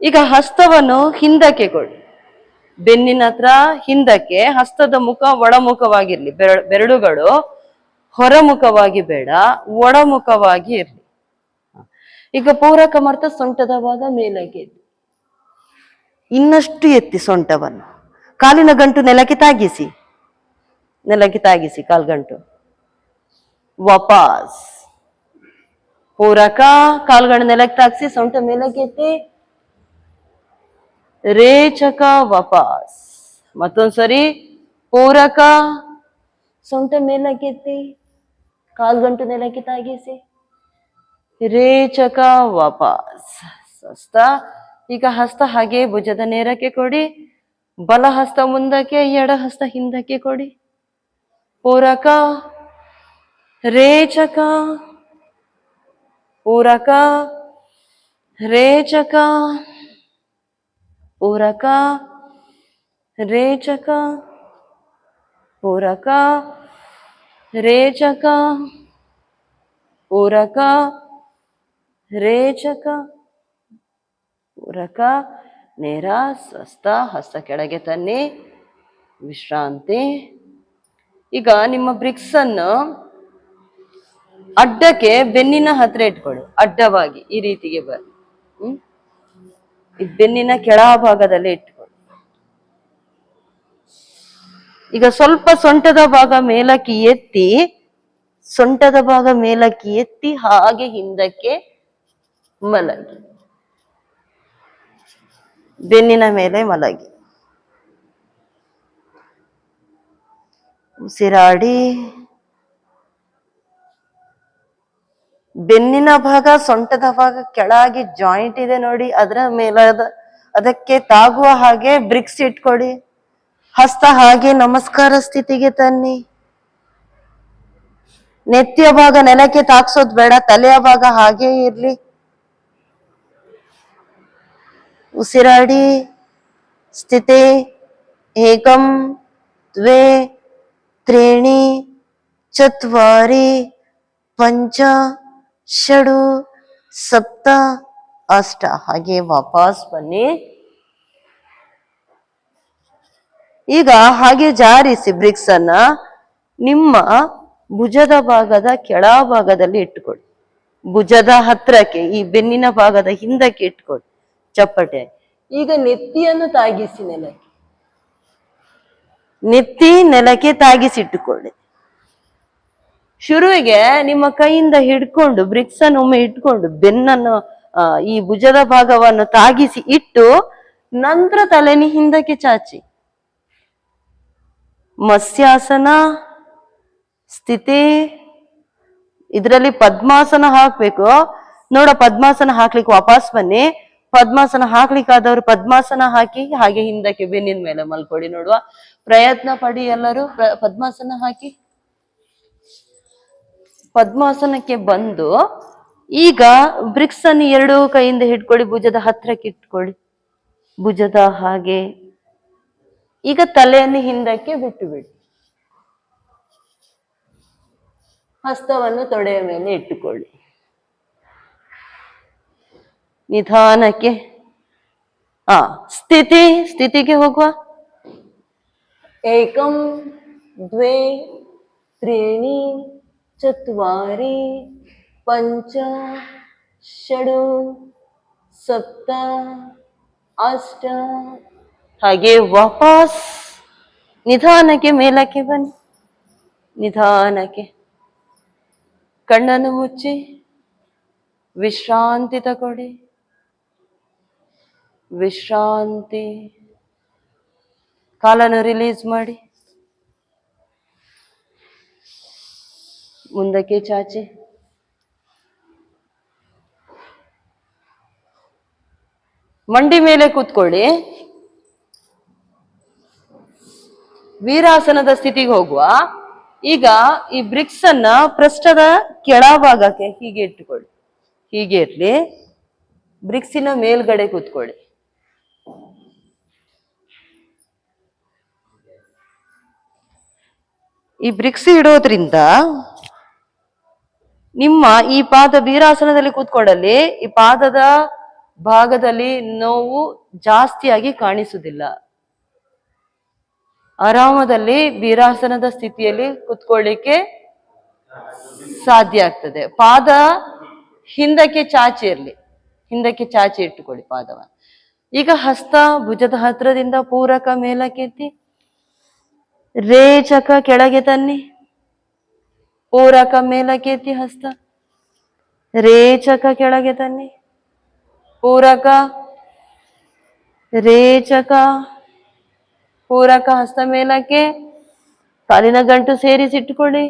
ಈಗ ಹಸ್ತವನ್ನು ಹಿಂದಕ್ಕೆ ಕೊಡಿ. ಬೆನ್ನಿನ ಹತ್ರ ಹಿಂದಕ್ಕೆ, ಹಸ್ತದ ಮುಖ ಒಳಮುಖವಾಗಿರ್ಲಿ. ಬೆರಳುಗಳು ಹೊರಮುಖವಾಗಿ ಬೇಡ, ಒಳಮುಖವಾಗಿ ಇರ್ಲಿ. ಈಗ ಪೂರಕ ಮಾಡ್ತಾ ಸೊಂಟದ ಭಾಗ ಮೇಲಕ್ಕೆ ಎತ್ತಿ, ಇನ್ನಷ್ಟು ಎತ್ತಿ ಸೊಂಟವನ್ನು. ಕಾಲಿನ ಗಂಟು ನೆಲಕ್ಕೆ ತಾಗಿಸಿ, ನೆಲಕ್ಕೆ ತಾಗಿಸಿ ಕಾಲ್ಗಂಟು. ವಾಪಸ್ ಪೂರಕ, ಕಾಲ್ಗಂಟು ನೆಲಕ್ಕೆ ತಾಗಿಸಿ, ಸೊಂಟ ಮೇಲಕ್ಕೆ ಎತ್ತಿ, ರೇಚಕ ವಾಪಸ್. ಮತ್ತೊಂದ್ಸರಿ ಪೂರಕ, ಸೊಂಟ ಮೇಲಕ್ಕೆ ಎತ್ತಿ, ಕಾಲ್ಗಂಟು ನೆಲಕ್ಕೆ ತಾಗಿಸಿ, ರೇಚಕ ವಾಪಸ್. ಹಸ್ತ. ಈಗ ಹಸ್ತ ಹಾಗೆ ಭುಜದ ನೇರಕ್ಕೆ ಕೊಡಿ. ಬಲ ಹಸ್ತ ಮುಂದಕ್ಕೆ, ಎಡ ಹಸ್ತ ಹಿಂದಕ್ಕೆ ಕೊಡಿ. ಪೂರಕ, ರೇಚಕ, ಪೂರಕ, ರೇಚಕ, ಪೂರಕ, ರೇಚಕ, ಪೂರಕ, ರೇಚಕ, ಪೂರಕ, ರೇಚಕ, ಪೂರಕ, ನೇರ, ಸ್ವಸ್ಥ. ಹಸ್ತ ಕೆಳಗೆ ತನ್ನಿ, ವಿಶ್ರಾಂತಿ. ಈಗ ನಿಮ್ಮ ಬ್ರಿಕ್ಸ್ ಅನ್ನು ಅಡ್ಡಕ್ಕೆ ಬೆನ್ನಿನ ಹತ್ರ ಇಟ್ಕೊಳ್ಳಿ, ಅಡ್ಡವಾಗಿ ಈ ರೀತಿಗೆ ಬನ್ನಿ. ಈ ಬೆನ್ನಿನ ಕೆಳ ಭಾಗದಲ್ಲಿ ಇಟ್ಕೊಳ್ಳಿ. ಈಗ ಸ್ವಲ್ಪ ಸೊಂಟದ ಭಾಗ ಮೇಲಕ್ಕೆ ಎತ್ತಿ, ಸೊಂಟದ ಭಾಗ ಮೇಲಕ್ಕೆ ಎತ್ತಿ ಹಾಗೆ ಹಿಂದಕ್ಕೆ ಮಲಗಿ, ಬೆನ್ನಿನ ಮೇಲೆ ಮಲಗಿ. ಉಸಿರಾಡಿ. ಬೆನ್ನಿನ ಭಾಗ ಸೊಂಟದ ಭಾಗ ಕೆಳಗೆ ಜಾಯಿಂಟ್ ಇದೆ ನೋಡಿ, ಅದರ ಮೇಲಾದ ಅದಕ್ಕೆ ತಾಗುವ ಹಾಗೆ ಬ್ರಿಕ್ಸ್ ಇಟ್ಕೊಡಿ. ಹಸ್ತ ಹಾಗೆ ನಮಸ್ಕಾರ ಸ್ಥಿತಿಗೆ ತನ್ನಿ. ನೆತ್ತಿಯ ಭಾಗ ನೆಲಕ್ಕೆ ತಾಕ್ಸೋದ್ ಬೇಡ, ತಲೆಯ ಭಾಗ ಹಾಗೆ ಇರ್ಲಿ. ಉಸಿರಾಡಿ. ಸ್ಥಿತಿ. ಏಕಂ ದ್ವೇ ತ್ರೀಣಿ ಚತ್ವಾರಿ ಪಂಚ ಷಡು ಸಪ್ತ ಅಷ್ಟ. ಹಾಗೆ ವಾಪಸ್ ಬನ್ನಿ. ಈಗ ಹಾಗೆ ಜಾರಿಸಿ ಬ್ರಿಕ್ಸ್ ಅನ್ನ ನಿಮ್ಮ ಭುಜದ ಭಾಗದ ಕೆಳ ಭಾಗದಲ್ಲಿ ಇಟ್ಟುಕೊಳ್ಳಿ. ಭುಜದ ಹತ್ರಕ್ಕೆ, ಈ ಬೆನ್ನಿನ ಭಾಗದ ಹಿಂದಕ್ಕೆ ಇಟ್ಕೊಳ್ಳಿ, ಚಪ್ಪಟೆ. ಈಗ ನೆತ್ತಿಯನ್ನು ತಾಗಿಸಿ ನೆಲಕ್ಕೆ, ನೆತ್ತಿ ನೆಲಕ್ಕೆ ತಾಗಿಸಿಟ್ಟುಕೊಳ್ಳಿ. ಶುರುವಿಗೆ ನಿಮ್ಮ ಕೈಯಿಂದ ಹಿಡ್ಕೊಂಡು ಬ್ರಿಕ್ಸ್ ಅನ್ನು ಒಮ್ಮೆ ಇಟ್ಕೊಂಡು ಬೆನ್ನನ್ನು ಈ ಭುಜದ ಭಾಗವನ್ನು ತಾಗಿಸಿ ಇಟ್ಟು ನಂತರ ತಲೆನಿ ಹಿಂದಕ್ಕೆ ಚಾಚಿ. ಮತ್ಸ್ಯಾಸನ ಸ್ಥಿತಿ. ಇದರಲ್ಲಿ ಪದ್ಮಾಸನ ಹಾಕ್ಬೇಕು ನೋಡ. ಪದ್ಮಾಸನ ಹಾಕ್ಲಿಕ್ಕೆ ವಾಪಸ್ ಬನ್ನಿ. ಪದ್ಮಾಸನ ಹಾಕ್ಲಿಕ್ಕಾದವರು ಪದ್ಮಾಸನ ಹಾಕಿ ಹಾಗೆ ಹಿಂದಕ್ಕೆ ಬೆನ್ನಿನ ಮೇಲೆ ಮಲ್ಕೊಡಿ. ನೋಡುವ ಪ್ರಯತ್ನ ಪಡಿ ಎಲ್ಲರೂ. ಪದ್ಮಾಸನ ಹಾಕಿ ಪದ್ಮಾಸನಕ್ಕೆ ಬಂದು ಈಗ ಬ್ರಿಕ್ಸ್ ಅನ್ನು ಎರಡೂ ಕೈಯಿಂದ ಹಿಡ್ಕೊಳ್ಳಿ, ಭುಜದ ಹತ್ರಕ್ಕೆ ಇಟ್ಕೊಳ್ಳಿ, ಭುಜದ ಹಾಗೆ. ಈಗ ತಲೆಯನ್ನು ಹಿಂದಕ್ಕೆ ಬಿಟ್ಟು ಬಿಡಿ. ಹಸ್ತವನ್ನು ತೊಡೆಯ ಮೇಲೆ ಇಟ್ಟುಕೊಳ್ಳಿ. ನಿಧಾನಕ್ಕೆ ಸ್ಥಿತಿಗೆ ಹೋಗುವ. ಏಕಂ ದ್ವೇ ತ್ರೀಣಿ ಚತ್ವಾರಿ ಪಂಚ ಷಡು ಸಪ್ತ ಅಷ್ಟ. ಹಾಗೆ ವಾಪಸ್ ನಿಧಾನಕ್ಕೆ ಮೇಲಕ್ಕೆ ಬನ್ನಿ. ನಿಧಾನಕ್ಕೆ ಕಣ್ಣನ್ನು ಮುಚ್ಚಿ ವಿಶ್ರಾಂತಿ ತಗೊಳ್ಳಿ. ವಿಶ್ರಾಂತಿ. ಕಾಲನ್ನು ರಿಲೀಸ್ ಮಾಡಿ, ಮುಂದಕ್ಕೆ ಚಾಚಿ. ಮಂಡಿ ಮೇಲೆ ಕೂತ್ಕೊಳ್ಳಿ. ವೀರಾಸನದ ಸ್ಥಿತಿಗೆ ಹೋಗುವ. ಈಗ ಈ ಬ್ರಿಕ್ಸ್ ಅನ್ನ ಪೃಷ್ಠದ ಕೆಳಭಾಗಕ್ಕೆ ಹೀಗೆ ಇಟ್ಟುಕೊಳ್ಳಿ. ಹೀಗೆ ಇರ್ಲಿ. ಬ್ರಿಕ್ಸಿನ ಮೇಲ್ಗಡೆ ಕೂತ್ಕೊಳ್ಳಿ. ಈ ಬ್ರಿಕ್ಸ್ ಇಡೋದ್ರಿಂದ ನಿಮ್ಮ ಈ ಪಾದ ವೀರಾಸನದಲ್ಲಿ ಕೂತ್ಕೊಳ್ಳಲಿ, ಈ ಪಾದದ ಭಾಗದಲ್ಲಿ ನೋವು ಜಾಸ್ತಿಯಾಗಿ ಕಾಣಿಸುವುದಿಲ್ಲ. ಆರಾಮದಲ್ಲಿ ವೀರಾಸನದ ಸ್ಥಿತಿಯಲ್ಲಿ ಕುತ್ಕೊಳ್ಳಿಕ್ಕೆ ಸಾಧ್ಯ ಆಗ್ತದೆ. ಪಾದ ಹಿಂದಕ್ಕೆ ಚಾಚಿ ಇರ್ಲಿ, ಹಿಂದಕ್ಕೆ ಚಾಚಿ ಇಟ್ಟುಕೊಳ್ಳಿ ಪಾದವನ್ನು. ಈಗ ಹಸ್ತ ಭುಜದ ಹತ್ರದಿಂದ ಪೂರಕ ಮೇಲಕ್ಕೆತ್ತಿ, ರೇಚಕ ಕೆಳಗೆ ತನ್ನಿ, ಪೂರಕ ಮೇಲಕ್ಕೆತ್ತಿ, ಹಸ್ತ ರೇಚಕ ಕೆಳಗೆ ತನ್ನಿ, ಪೂರಕ ರೇಚಕ ಪೂರಕ, ಹಸ್ತ ಮೇಲಕ್ಕೆ, ಕಾಲಿನ ಗಂಟು ಸೇರಿಸಿಟ್ಟುಕೊಳ್ಳಿ,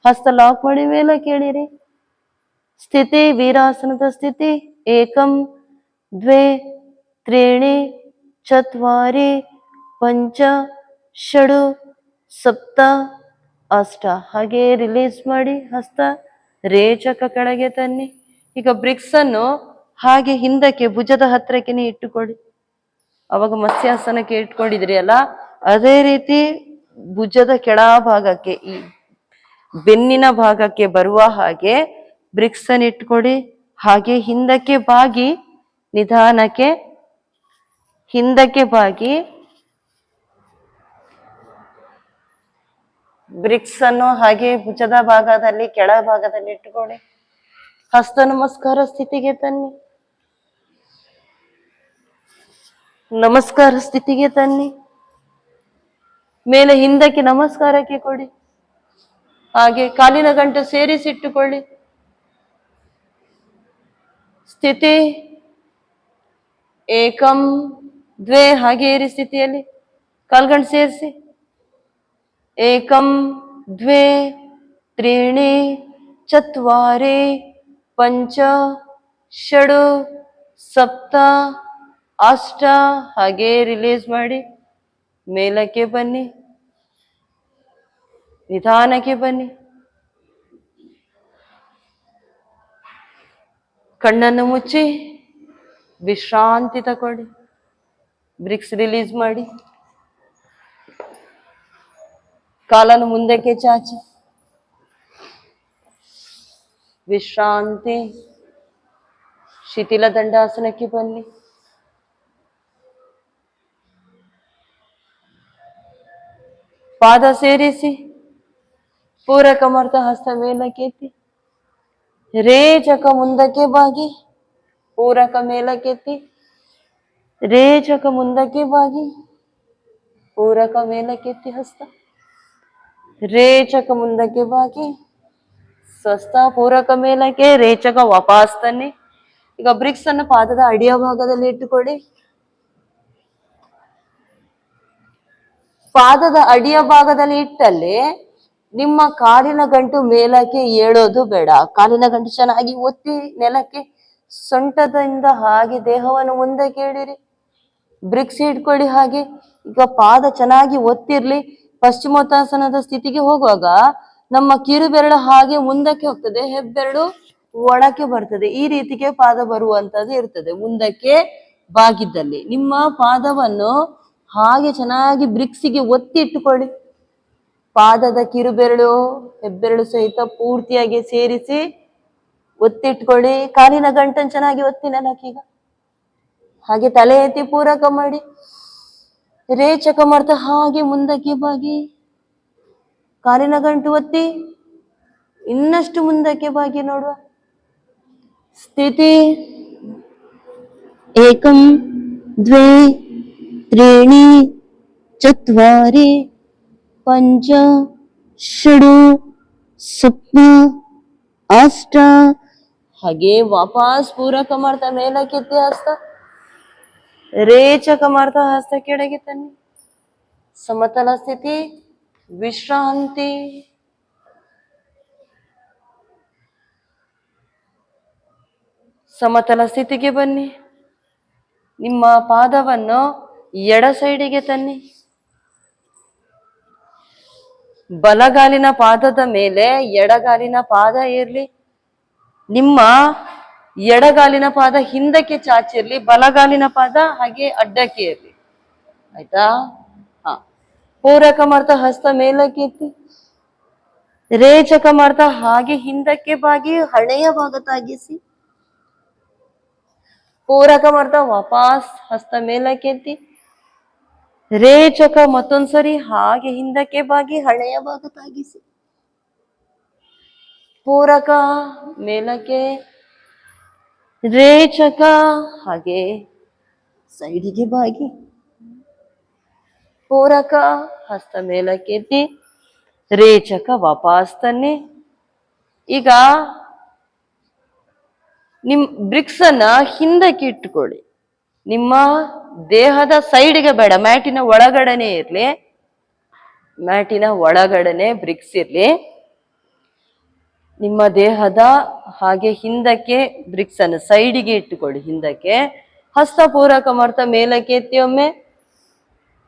ಹಸ್ತ ಲಾಕ್ ಮಾಡಿ ಮೇಲಕ್ಕೆ ಎಳಿರಿ. ಸ್ಥಿತಿ ವೀರಾಸನದ ಸ್ಥಿತಿ. ಏಕಂ ದ್ವೇ ತ್ರೀಣಿ ಚತ್ವಾರಿ ಪಂಚ ಷಡು ಸಪ್ತ ಅಷ್ಟ. ಹಾಗೆ ರಿಲೀಸ್ ಮಾಡಿ. ಹಸ್ತ ರೇಚಕ ಕೆಳಗೆ ತನ್ನಿ. ಈಗ ಬ್ರಿಕ್ಸ್ ಅನ್ನು ಹಾಗೆ ಹಿಂದಕ್ಕೆ ಭುಜದ ಹತ್ರಕ್ಕೆ ಇಟ್ಟುಕೊಳ್ಳಿ. ಅವಾಗ ಮತ್ಸ್ಯಾಸನಕ್ಕೆ ಇಟ್ಕೊಂಡಿದ್ರಿ ಅಲ್ಲ, ಅದೇ ರೀತಿ ಭುಜದ ಕೆಳ ಭಾಗಕ್ಕೆ, ಈ ಬೆನ್ನಿನ ಭಾಗಕ್ಕೆ ಬರುವ ಹಾಗೆ ಬ್ರಿಕ್ಸ್ ಅನ್ನು ಇಟ್ಕೊಡಿ. ಹಾಗೆ ಹಿಂದಕ್ಕೆ ಬಾಗಿ, ನಿಧಾನಕ್ಕೆ ಹಿಂದಕ್ಕೆ ಬಾಗಿ ಬ್ರಿಕ್ಸ್ ಅನ್ನು ಹಾಗೆ ಭುಜದ ಭಾಗದಲ್ಲಿ ಕೆಳ ಭಾಗದಲ್ಲಿ ಇಟ್ಟುಕೊಳ್ಳಿ. ಹಸ್ತ ನಮಸ್ಕಾರ ಸ್ಥಿತಿಗೆ ತನ್ನಿ. ನಮಸ್ಕಾರ ಸ್ಥಿತಿಗೆ ತನ್ನಿ. ಮೇಲೆ ಹಿಂದಕ್ಕೆ ನಮಸ್ಕಾರಕ್ಕೆ ಕೊಡಿ. ಹಾಗೆ ಕಾಲಿನ ಗಂಟು ಸೇರಿಸಿಟ್ಟುಕೊಳ್ಳಿ. ಸ್ಥಿತಿ ಏಕಂ ದ್ವೇ, ಹಾಗೆ ಏರಿ ಸ್ಥಿತಿಯಲ್ಲಿ ಕಾಲ್ಗಂಟು ಸೇರಿಸಿ. ಏಕಂ ದ್ವೇ ತ್ರೀಣಿ ಚತ್ವಾರಿ ಪಂಚ ಷಡು ಸಪ್ತ ಅಷ್ಟ, ಹಾಗೆ ರಿಲೀಸ್ ಮಾಡಿ. ಮೇಲಕ್ಕೆ ಬನ್ನಿ, ನಿಧಾನಕ್ಕೆ ಬನ್ನಿ. ಕಣ್ಣನ್ನು ಮುಚ್ಚಿ ವಿಶ್ರಾಂತಿ ತಗೊಳ್ಳಿ. ಬ್ರಿಕ್ಸ್ ರಿಲೀಸ್ ಮಾಡಿ. ಕಾಲನ್ನು ಮುಂದಕ್ಕೆ ಚಾಚಿ ವಿಶ್ರಾಂತಿ. ಶಿಥಿಲ ದಂಡಾಸನಕ್ಕೆ ಬನ್ನಿ. ಪಾದ ಸೇರಿಸಿ, ಪೂರಕ ಮರ್ತ ಹಸ್ತ ಮೇಲಕ್ಕೆತ್ತಿ, ರೇಚಕ ಮುಂದಕ್ಕೆ ಬಾಗಿ, ಪೂರಕ ಮೇಲಕ್ಕೆತ್ತಿ, ರೇಚಕ ಮುಂದಕ್ಕೆ ಬಾಗಿ, ಪೂರಕ ಮೇಲಕ್ಕೆತ್ತಿ ಹಸ್ತ, ರೇಚಕ ಮುಂದಕ್ಕೆ ಬಾಗಿ, ಸ್ವಸ್ಥ, ಪೂರಕ ಮೇಲಕ್ಕೆ, ರೇಚಕ ವಾಪಸ್ ತನ್ನಿ. ಈಗ ಬ್ರಿಕ್ಸ್ ಅನ್ನು ಪಾದದ ಅಡಿಯ ಭಾಗದಲ್ಲಿ ಇಟ್ಟುಕೊಳ್ಳಿ. ಪಾದದ ಅಡಿಯ ಭಾಗದಲ್ಲಿ ಇಟ್ಟಲ್ಲಿ ನಿಮ್ಮ ಕಾಲಿನ ಗಂಟು ಮೇಲಕ್ಕೆ ಏಳೋದು ಬೇಡ. ಕಾಲಿನ ಗಂಟು ಚೆನ್ನಾಗಿ ಒತ್ತಿ ನೆಲಕ್ಕೆ, ಸೊಂಟದಿಂದ ಹಾಗೆ ದೇಹವನ್ನು ಮುಂದಕ್ಕೆ ಇಡಿರಿ. ಬ್ರಿಕ್ಸ್ ಇಟ್ಕೊಳ್ಳಿ. ಹಾಗೆ ಈಗ ಪಾದ ಚೆನ್ನಾಗಿ ಒತ್ತಿರ್ಲಿ. ಪಶ್ಚಿಮೋತ್ತಾಸನದ ಸ್ಥಿತಿಗೆ ಹೋಗುವಾಗ ನಮ್ಮ ಕಿರು ಬೆರಳು ಹಾಗೆ ಮುಂದಕ್ಕೆ ಹೋಗ್ತದೆ, ಹೆಬ್ಬೆರಳು ಒಳಕ್ಕೆ ಬರ್ತದೆ. ಈ ರೀತಿಗೆ ಪಾದ ಬರುವಂತದ್ದು ಇರ್ತದೆ. ಮುಂದಕ್ಕೆ ಬಾಗಿದ್ದಲ್ಲಿ ನಿಮ್ಮ ಪಾದವನ್ನು ಹಾಗೆ ಚೆನ್ನಾಗಿ ಬ್ರಿಕ್ಸಿಗೆ ಒತ್ತಿ ಇಟ್ಟುಕೊಳ್ಳಿ. ಪಾದದ ಕಿರುಬೆರಳು ಹೆಬ್ಬೆರಳು ಸಹಿತ ಪೂರ್ತಿಯಾಗಿ ಸೇರಿಸಿ ಒತ್ತಿಟ್ಕೊಳ್ಳಿ. ಕಾಲಿನ ಗಂಟನ್ನು ಚೆನ್ನಾಗಿ ಒತ್ತಿ ನೆಲಕ್ಕೀಗ. ಹಾಗೆ ತಲೆ ಎತ್ತಿ ಪೂರಕ ಮಾಡಿ. ರೇಚಕ ಮಾಡ್ತಾ ಹಾಗೆ ಮುಂದಕ್ಕೆ ಬಾಗಿ, ಕಾಲಿನ ಗಂಟು ಒತ್ತಿ ಇನ್ನಷ್ಟು ಮುಂದಕ್ಕೆ ಬಾಗಿ ನೋಡುವ. ಸ್ಥಿತಿ ಏಕಂ ದ್ವೇ ತ್ರೀಣಿ ಚತ್ವಾರಿ ಪಂಚ ಷಡು ಸಪ್ತ ಅಷ್ಟ, ಹಾಗೆ ವಾಪಸ್ ಪೂರಕ ಮಾಡ್ತಾ ಮೇಲಕ್ಕೆತ್ತಿ ಹಸ್ತ, ರೇಚಕ ಮಾಡ್ತಾ ಹಸ್ತ ಕೆಳಗೆ ತನ್ನಿ. ಸಮತಲ ಸ್ಥಿತಿ, ವಿಶ್ರಾಂತಿ. ಸಮತಲ ಸ್ಥಿತಿಗೆ ಬನ್ನಿ. ನಿಮ್ಮ ಪಾದವನ್ನು ಎಡ ಸೈಡಿಗೆ ತನ್ನಿ. ಬಲಗಾಲಿನ ಪಾದದ ಮೇಲೆ ಎಡಗಾಲಿನ ಪಾದ ಇರ್ಲಿ. ನಿಮ್ಮ ಎಡಗಾಲಿನ ಪಾದ ಹಿಂದಕ್ಕೆ ಚಾಚಿರ್ಲಿ, ಬಲಗಾಲಿನ ಪಾದ ಹಾಗೆ ಅಡ್ಡಕ್ಕೆ ಇರ್ಲಿ. ಆಯ್ತಾ? ಹಾ. ಪೂರಕ ಮಾಡ್ತಾ ಹಸ್ತ ಮೇಲಕ್ಕೆ ಎತ್ತಿ, ರೇಚಕ ಮಾಡ್ತಾ ಹಾಗೆ ಹಿಂದಕ್ಕೆ ಬಾಗಿ ಹಣೆಯ ಭಾಗ ತಾಗಿಸಿ, ಪೂರಕ ಮಾಡ್ತಾ ವಾಪಸ್ ಹಸ್ತ ಮೇಲಕ್ಕೆ ಎತ್ತಿ, ರೇಚಕ ಮತ್ತೊಂದ್ಸರಿ ಹಾಗೆ ಹಿಂದಕ್ಕೆ ಬಾಗಿ ಹಣೆಯ ಭಾಗ ತಾಗಿಸಿ, ಪೂರಕ ಮೇಲಕ್ಕೆ, ರೇಚಕ ಹಾಗೆ ಸೈಡಿಗೆ ಬಾಗಿ, ಪೂರಕ ಹಸ್ತ ಮೇಲಕ್ಕೆ ಎತ್ತಿ, ರೇಚಕ ವಾಪಸ್ ತನ್ನಿ. ಈಗ ನಿಮ್ ಬ್ರಿಕ್ಸ್ ಅನ್ನ ಹಿಂದಕ್ಕೆ ಇಟ್ಟುಕೊಳ್ಳಿ. ನಿಮ್ಮ ದೇಹದ ಸೈಡ್ಗೆ ಬೇಡ, ಮ್ಯಾಟಿನ ಒಳಗಡೆನೆ ಇರ್ಲಿ. ಮ್ಯಾಟಿನ ಒಳಗಡೆನೆ ಬ್ರಿಕ್ಸ್ ಇರ್ಲಿ. ನಿಮ್ಮ ದೇಹದ ಹಾಗೆ ಹಿಂದಕ್ಕೆ ಬ್ರಿಕ್ಸ್ ಅನ್ನು ಸೈಡಿಗೆ ಇಟ್ಟುಕೊಳ್ಳಿ. ಹಿಂದಕ್ಕೆ ಹಸ್ತ ಪೂರಕ ಮಾಡ್ತಾ ಮೇಲಕ್ಕೆ ಎತ್ತಿ ಒಮ್ಮೆ,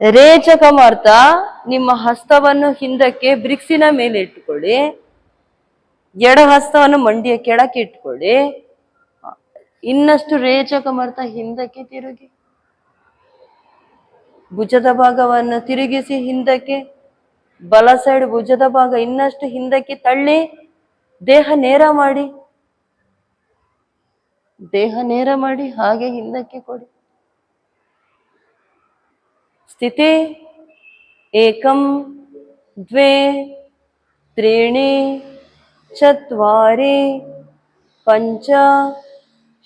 ರೇಚಕ ಮಾಡ್ತಾ ನಿಮ್ಮ ಹಸ್ತವನ್ನು ಹಿಂದಕ್ಕೆ ಬ್ರಿಕ್ಸಿನ ಮೇಲೆ ಇಟ್ಟುಕೊಳ್ಳಿ. ಎಡ ಹಸ್ತವನ್ನು ಮಂಡಿಯ ಕೆಳಕ್ಕೆ ಇಟ್ಕೊಳ್ಳಿ. ಇನ್ನಷ್ಟು ರೇಚಕ ಮಾಡ್ತಾ ಹಿಂದಕ್ಕೆ ತಿರುಗಿ, ಭುಜದ ಭಾಗವನ್ನು ತಿರುಗಿಸಿ ಹಿಂದಕ್ಕೆ, ಬಲ ಸೈಡ್ ಭುಜದ ಭಾಗ ಇನ್ನಷ್ಟು ಹಿಂದಕ್ಕೆ ತಳ್ಳಿ, ದೇಹ ನೇರ ಮಾಡಿ, ದೇಹ ನೇರ ಮಾಡಿ ಹಾಗೆ ಹಿಂದಕ್ಕೆ ಕೊಡಿ. ಸ್ಥಿತಿ ಏಕಂ ದ್ವೇ ತ್ರೀಣಿ ಚತ್ವಾರಿ ಪಂಚ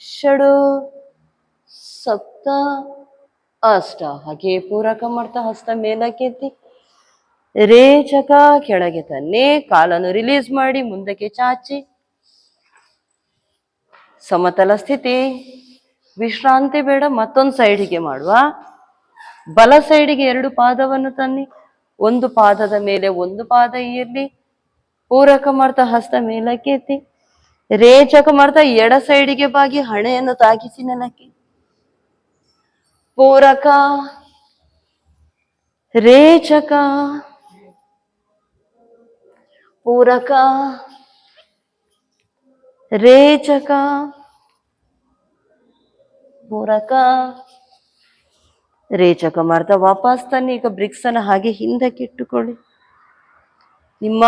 ಷಡು ಸಪ್ತ ಅಷ್ಟ. ಹಾಗೆ ಪೂರಕ ಮಾಡ್ತಾ ಹಸ್ತ ಮೇಲಕ್ಕೆತ್ತಿ, ರೇಚಕ ಕೆಳಗೆ ತನ್ನಿ, ಕಾಲನ್ನು ರಿಲೀಸ್ ಮಾಡಿ ಮುಂದಕ್ಕೆ ಚಾಚಿ, ಸಮತಲ ಸ್ಥಿತಿ. ವಿಶ್ರಾಂತಿ ಬೇಡ, ಮತ್ತೊಂದು ಸೈಡಿಗೆ ಮಾಡುವ. ಬಲ ಸೈಡಿಗೆ 2 ಪಾದವನ್ನು ತನ್ನಿ, ಒಂದು ಪಾದದ ಮೇಲೆ ಒಂದು ಪಾದ ಇರಲಿ. ಪೂರಕ ಮಾಡ್ತಾ ಹಸ್ತ ಮೇಲಕ್ಕೆ ಎತ್ತಿ, ರೇಚಕ ಮಾಡ್ತಾ ಎಡ ಸೈಡಿಗೆ ಬಾಗಿ ಹಣೆಯನ್ನು ತಾಗಿಸಿ ನೆಲಕ್ಕೆ. ಪೂರಕ, ರೇಚಕ, ಪೂರಕ, ರೇಚಕ, ಪೂರಕ, ರೇಚಕ ಮಾಡ್ತಾ ವಾಪಸ್ ತನ್ನಿ. ಈಗ ಬ್ರಿಕ್ಸ್ ಅನ್ನು ಹಾಗೆ ಹಿಂದಕ್ಕೆ ಇಟ್ಟುಕೊಳ್ಳಿ. ನಿಮ್ಮ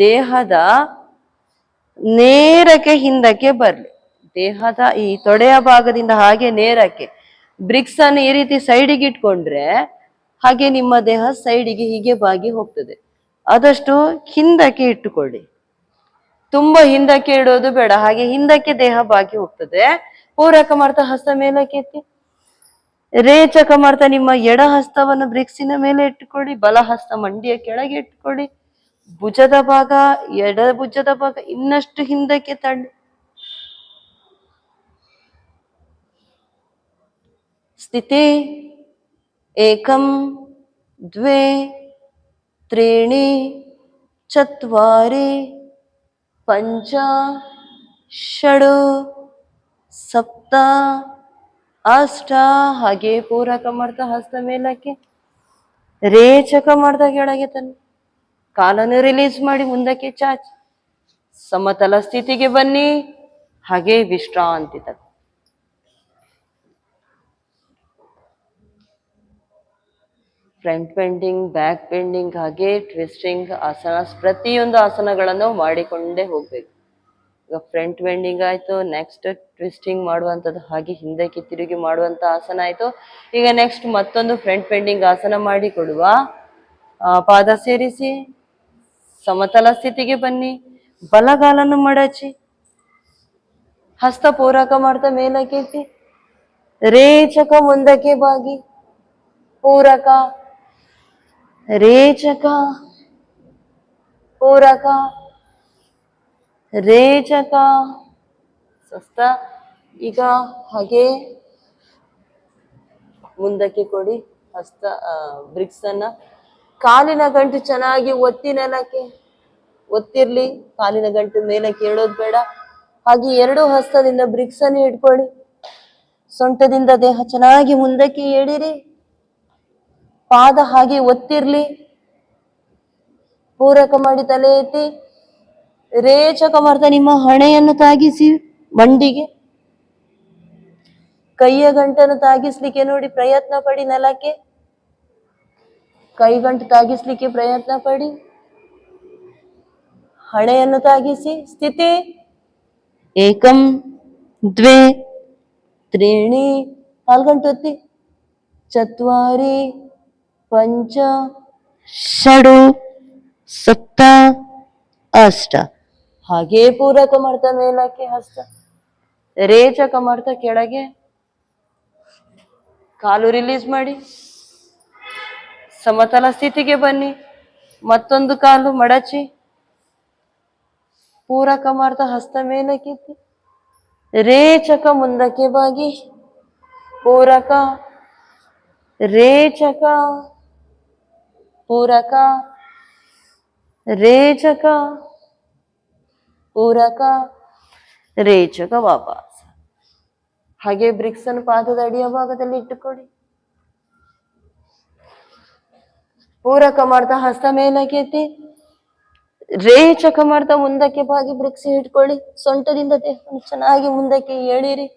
ದೇಹದ ನೇರಕ್ಕೆ ಹಿಂದಕ್ಕೆ ಬರ್ಲಿ. ದೇಹದ ಈ ತೊಡೆಯ ಭಾಗದಿಂದ ಹಾಗೆ ನೇರಕ್ಕೆ. ಬ್ರಿಕ್ಸ್ ಅನ್ನು ಈ ರೀತಿ ಸೈಡಿಗೆ ಇಟ್ಕೊಂಡ್ರೆ ಹಾಗೆ ನಿಮ್ಮ ದೇಹ ಸೈಡಿಗೆ ಹೀಗೆ ಬಾಗಿ ಹೋಗ್ತದೆ. ಆದಷ್ಟು ಹಿಂದಕ್ಕೆ ಇಟ್ಟುಕೊಳ್ಳಿ, ತುಂಬಾ ಹಿಂದಕ್ಕೆ ಇಡೋದು ಬೇಡ, ಹಾಗೆ ಹಿಂದಕ್ಕೆ ದೇಹ ಬಾಗಿ ಹೋಗ್ತದೆ. ಪೂರಕ ಮಾಡ್ತಾ ಹಸ್ತ ಮೇಲಕ್ಕೆ ಎತ್ತಿ, ರೇಚಕ ಮಾಡ್ತಾ ನಿಮ್ಮ ಎಡ ಹಸ್ತವನ್ನು ಬ್ರಿಕ್ಸಿನ ಮೇಲೆ ಇಟ್ಟುಕೊಳ್ಳಿ, ಬಲ ಹಸ್ತ ಮಂಡಿಯ ಕೆಳಗೆ ಇಟ್ಟುಕೊಳ್ಳಿ. ಭುಜದ ಭಾಗ, ಎಡ ಭುಜದ ಭಾಗ ಇನ್ನಷ್ಟು ಹಿಂದಕ್ಕೆ ತಳ್ಳಿ. ಸ್ಥಿತಿ ಏಕಂ ದ್ವೇ ತ್ರೀಣಿ ಚತ್ವಾರಿ ಪಂಚ ಷಡು ಸಪ್ತ ಅಷ್ಟ. ಹಾಗೆ ಪೂರಕ ಮಾಡ್ತಾ ಹಸ್ತ ಮೇಲಕ್ಕೆ, ರೇಚಕ ಮಾಡ್ತಾ ಕೆಳಗೆ ತನ್ನಿ, ಕಾಲನ್ನು ರಿಲೀಸ್ ಮಾಡಿ ಮುಂದಕ್ಕೆ ಚಾಚಿ, ಸಮತಲ ಸ್ಥಿತಿಗೆ ಬನ್ನಿ. ಹಾಗೆ ವಿಶ್ರಾಂತಿ ತಗೊಳ್ಳಿ. ಫ್ರಂಟ್ ಬೆಂಡಿಂಗ್, ಬ್ಯಾಕ್ ಬೆಂಡಿಂಗ್, ಹಾಗೆ ಟ್ವಿಸ್ಟಿಂಗ್ ಆಸನ, ಪ್ರತಿಯೊಂದು ಆಸನಗಳನ್ನು ಮಾಡಿಕೊಂಡೇ ಹೋಗ್ಬೇಕು. ಈಗ ಫ್ರಂಟ್ ಬೆಂಡಿಂಗ್ ಆಯ್ತು, ನೆಕ್ಸ್ಟ್ ಟ್ವಿಸ್ಟಿಂಗ್ ಮಾಡುವಂಥದ್ದು, ಹಾಗೆ ಹಿಂದಕ್ಕೆ ತಿರುಗಿ ಮಾಡುವಂಥ ಆಸನ ಆಯ್ತು. ಈಗ ನೆಕ್ಸ್ಟ್ ಮತ್ತೊಂದು ಫ್ರಂಟ್ ಬೆಂಡಿಂಗ್ ಆಸನ ಮಾಡಿ ಕೊಡುವ. ಪಾದ ಸೇರಿಸಿ ಸಮತಲ ಸ್ಥಿತಿಗೆ ಬನ್ನಿ, ಬಲಗಾಲನ್ನು ಮಡಚಿ, ಹಸ್ತ ಪೂರಕ ಮಾಡ್ತಾ ಮೇಲಕ್ಕೆ ಎತ್ತಿ, ರೇಚಕ ಮುಂದಕ್ಕೆ ಬಾಗಿ, ಪೂರಕ, ರೇಚಕ, ಪೂರಕ, ರೇಚಕ, ಸ್ವಸ್ಥ. ಈಗ ಹಾಗೆ ಮುಂದಕ್ಕೆ ಕೊಡಿ ಹಸ್ತ, ಬ್ರಿಕ್ಸ್ ಅನ್ನ. ಕಾಲಿನ ಗಂಟು ಚೆನ್ನಾಗಿ ಒತ್ತಿ ನೆಲಕ್ಕೆ, ಒತ್ತಿರ್ಲಿ, ಕಾಲಿನ ಗಂಟು ಮೇಲೆ ಕೇಳೋದು ಬೇಡ. ಹಾಗೆ 2 ಹಸ್ತದಿಂದ ಬ್ರಿಕ್ಸ್ ಅನ್ನು ಇಟ್ಕೊಳ್ಳಿ. ಸೊಂಟದಿಂದ ದೇಹ ಚೆನ್ನಾಗಿ ಮುಂದಕ್ಕೆ ಎಳಿರಿ, ಪಾದ ಹಾಗೆ ಒತ್ತಿರ್ಲಿ. ಪೂರಕ ಮಾಡಿ ತಲೆ ಎತ್ತಿ, ರೇಚಕ ಮಾಡ್ತಾ ನಿಮ್ಮ ಹಣೆಯನ್ನು ತಾಗಿಸಿ ಮಂಡಿಗೆ, ಕೈಯ ಗಂಟನ್ನು ತಾಗಿಸ್ಲಿಕ್ಕೆ ನೋಡಿ ಪ್ರಯತ್ನ ಪಡಿ. ನೆಲಕ್ಕೆ ಕೈ ಗಂಟು ತಾಗಿಸ್ಲಿಕ್ಕೆ ಪ್ರಯತ್ನ ಪಡಿ, ಹಣೆಯನ್ನು ತಾಗಿಸಿ. ಸ್ಥಿತಿ ಏಕಂ ದ್ವೇ ತ್ರೀಣಿ, ಕಾಲ್ಗಂಟು ಒತ್ತಿ, ಚತ್ವಾರಿ ಪಂಚ ಷಡು ಸಪ್ತ ಅಷ್ಟ. ಹಾಗೆ ಪೂರಕ ಮಾಡ್ತಾ ಮೇಲಕ್ಕೆ ಹಸ್ತ, ರೇಚಕ ಮಾಡ್ತಾ ಕೆಳಗೆ, ಕಾಲು ರಿಲೀಸ್ ಮಾಡಿ, ಸಮತಲ ಸ್ಥಿತಿಗೆ ಬನ್ನಿ. ಮತ್ತೊಂದು ಕಾಲು ಮಡಚಿ, ಪೂರಕ ಮಾಡ್ತಾ ಹಸ್ತ ಮೇಲಕ್ಕೆ ಎತ್ತಿ, ರೇಚಕ ಮುಂದಕ್ಕೆ ಬಾಗಿ, ಪೂರಕ, ರೇಚಕ, ಪೂರಕ, ರೇಚಕ, ಪೂರಕ, ರೇಚಕ. ವಾಪಸ್ ಹಾಗೆ ಬ್ರಿಕ್ಸ್ ಅನ್ನು ಪಾದದ ಅಡಿಯ ಭಾಗದಲ್ಲಿ ಇಟ್ಟುಕೊಡಿ. ಪೂರಕ ಮಾಡ್ತಾ ಹಸ್ತ ಮೇಲಕ್ಕೆ ಎತ್ತಿ, ರೇಚಕ ಮಾಡ್ತಾ ಮುಂದಕ್ಕೆ ಬಾಗಿ ಬ್ರಿಕ್ಸ್ ಇಟ್ಕೊಳ್ಳಿ. ಸೊಂಟದಿಂದ ದೇಹವನ್ನು ಚೆನ್ನಾಗಿ ಮುಂದಕ್ಕೆ ಎಳಿರಿ.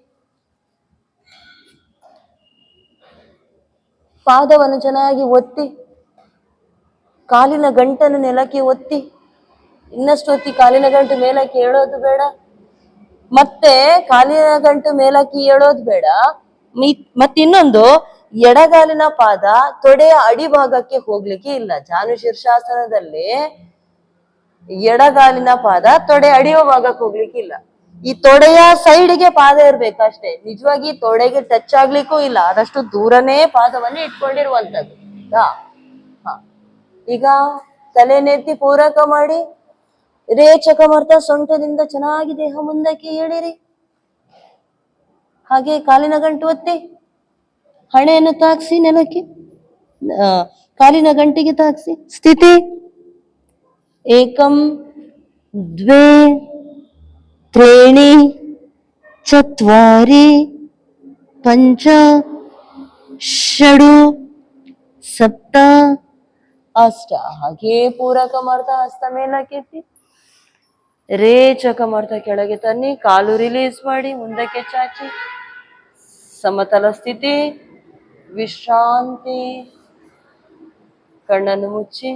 ಪಾದವನ್ನು ಚೆನ್ನಾಗಿ ಒತ್ತಿ, ಕಾಲಿನ ಗಂಟನ್ನು ನೆಲಕ್ಕೆ ಒತ್ತಿ, ಇನ್ನಷ್ಟು ಒತ್ತಿ. ಕಾಲಿನ ಗಂಟು ಮೇಲಕ್ಕೆ ಏಳೋದು ಬೇಡ, ಮತ್ತೆ ಕಾಲಿನ ಗಂಟು ಮೇಲಕ್ಕೆ ಏಳೋದು ಬೇಡ. ಮತ್ತಿನ್ನೊಂದು, ಎಡಗಾಲಿನ ಪಾದ ತೊಡೆಯ ಅಡಿಭಾಗಕ್ಕೆ ಹೋಗ್ಲಿಕ್ಕೆ ಇಲ್ಲ. ಜಾನು ಶೀರ್ಷಾಸನದಲ್ಲಿ ಎಡಗಾಲಿನ ಪಾದ ತೊಡೆ ಅಡಿಯ ಭಾಗಕ್ಕೆ ಹೋಗ್ಲಿಕ್ಕೆ ಇಲ್ಲ. ಈ ತೊಡೆಯ ಸೈಡ್ಗೆ ಪಾದ ಇರ್ಬೇಕಷ್ಟೇ. ನಿಜವಾಗಿ ತೊಡೆಗೆ ಟಚ್ ಆಗ್ಲಿಕ್ಕೂ ಇಲ್ಲ, ಆದಷ್ಟು ದೂರನೇ ಪಾದವನ್ನು ಇಟ್ಕೊಂಡಿರುವಂತದ್ದು. ಈಗ ತಲೆನೆತ್ತಿ ಪೂರಕ ಮಾಡಿ, ರೇಚಕ ಮಾಡ್ತಾ ಸೊಂಟದಿಂದ ಚೆನ್ನಾಗಿ ದೇಹ ಮುಂದಕ್ಕೆ ಎಳಿರಿ. ಹಾಗೆ ಕಾಲಿನ ಗಂಟು ಒತ್ತಿ, ಹಣೆಯನ್ನು ತಾಕ್ಸಿ ನೆಲಕ್ಕೆ, ಕಾಲಿನ ಗಂಟಿಗೆ ತಾಕ್ಸಿ. ಸ್ಥಿತಿ ಏಕಂ ದ್ವೇ ತ್ರೀಣಿ ಚತ್ವಾರಿ ಪಂಚ ಷಡು ಸಪ್ತ ಅಷ್ಟ. ಹಾಗೆ ಪೂರಕ ಮಾಡ್ತಾ ಹಸ್ತ ಮೇಲಕ್ಕೆತ್ತಿ, ರೇಚಕ ಮಾಡ್ತಾ ಕೆಳಗೆ ತನ್ನಿ. ಕಾಲು ರಿಲೀಸ್ ಮಾಡಿ, ಮುಂದಕ್ಕೆ ಚಾಚಿ, ಸಮತಲ ಸ್ಥಿತಿ, ವಿಶ್ರಾಂತಿ. ಕಣ್ಣನ್ನು ಮುಚ್ಚಿ.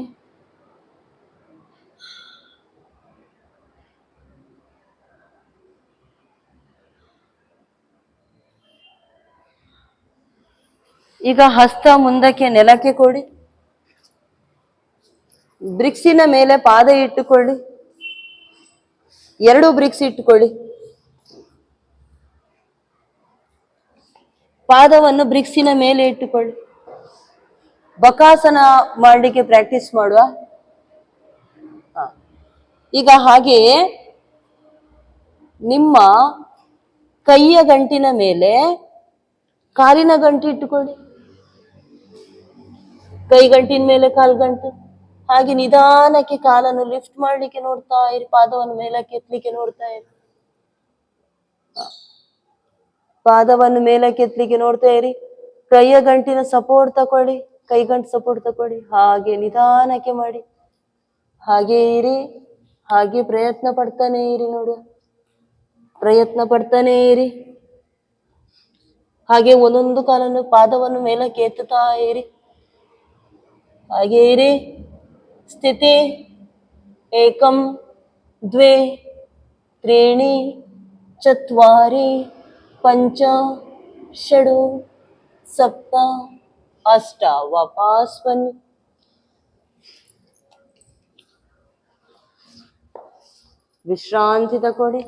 ಈಗ ಹಸ್ತ ಮುಂದಕ್ಕೆ ನೆಲಕ್ಕೆ ಕೊಡಿ. ಬ್ರಿಕ್ಸಿನ ಮೇಲೆ ಪಾದ ಇಟ್ಟುಕೊಳ್ಳಿ. 2 ಬ್ರಿಕ್ಸ್ ಇಟ್ಟುಕೊಳ್ಳಿ. ಪಾದವನ್ನು ಬ್ರಿಕ್ಸಿನ ಮೇಲೆ ಇಟ್ಟುಕೊಳ್ಳಿ. ಬಕಾಸನ ಮಾಡಲಿಕ್ಕೆ ಪ್ರಾಕ್ಟೀಸ್ ಮಾಡುವ. ಈಗ ಹಾಗೆ ನಿಮ್ಮ ಕೈಯ ಗಂಟಿನ ಮೇಲೆ ಕಾಲಿನ ಗಂಟು ಇಟ್ಟುಕೊಳ್ಳಿ. ಕೈ ಗಂಟಿನ ಮೇಲೆ ಕಾಲು ಗಂಟು. ಹಾಗೆ ನಿಧಾನಕ್ಕೆ ಕಾಲನ್ನು ಲಿಫ್ಟ್ ಮಾಡ್ಲಿಕ್ಕೆ ನೋಡ್ತಾ ಇರಿ, ಪಾದವನ್ನು ಮೇಲಕ್ಕೆ ಎತ್ತಲಿಕ್ಕೆ ನೋಡ್ತಾ ಇರಿ. ಪಾದವನ್ನು ಮೇಲಕ್ಕೆ ಎತ್ತಲಿಕ್ಕೆ ನೋಡ್ತಾ ಇರಿ. ಕೈಯ ಗಂಟಿನ ಸಪೋರ್ಟ್ ತಕೊಳ್ಳಿ, ಕೈ ಗಂಟು ಸಪೋರ್ಟ್ ತಕೊಳ್ಳಿ. ಹಾಗೆ ನಿಧಾನಕ್ಕೆ ಮಾಡಿ. ಹಾಗೆ ಇರಿ, ಹಾಗೆ ಪ್ರಯತ್ನ ಪಡ್ತಾನೆ ಇರಿ. ನೋಡುವ, ಪ್ರಯತ್ನ ಪಡ್ತಾನೆ ಇರಿ. ಹಾಗೆ ಒಂದೊಂದು ಕಾಲನ್ನು ಪಾದವನ್ನು ಮೇಲಕ್ಕೆ ಎತ್ತುತ್ತಾ ಇರಿ. ಹಾಗೆ ಇರಿ. ಸ್ಥಿತಿ ಏಕಂ ದ್ವೇ ತ್ರೀಣಿ ಚತ್ವಾರಿ ಪಂಚ ಷಡು ಸಪ್ತ ಅಷ್ಟ. ವಾಪಸ್ ಬನ್ನಿ. ವಿಶ್ರಾಂತಿ ತಗೊಳ್ಳಿ.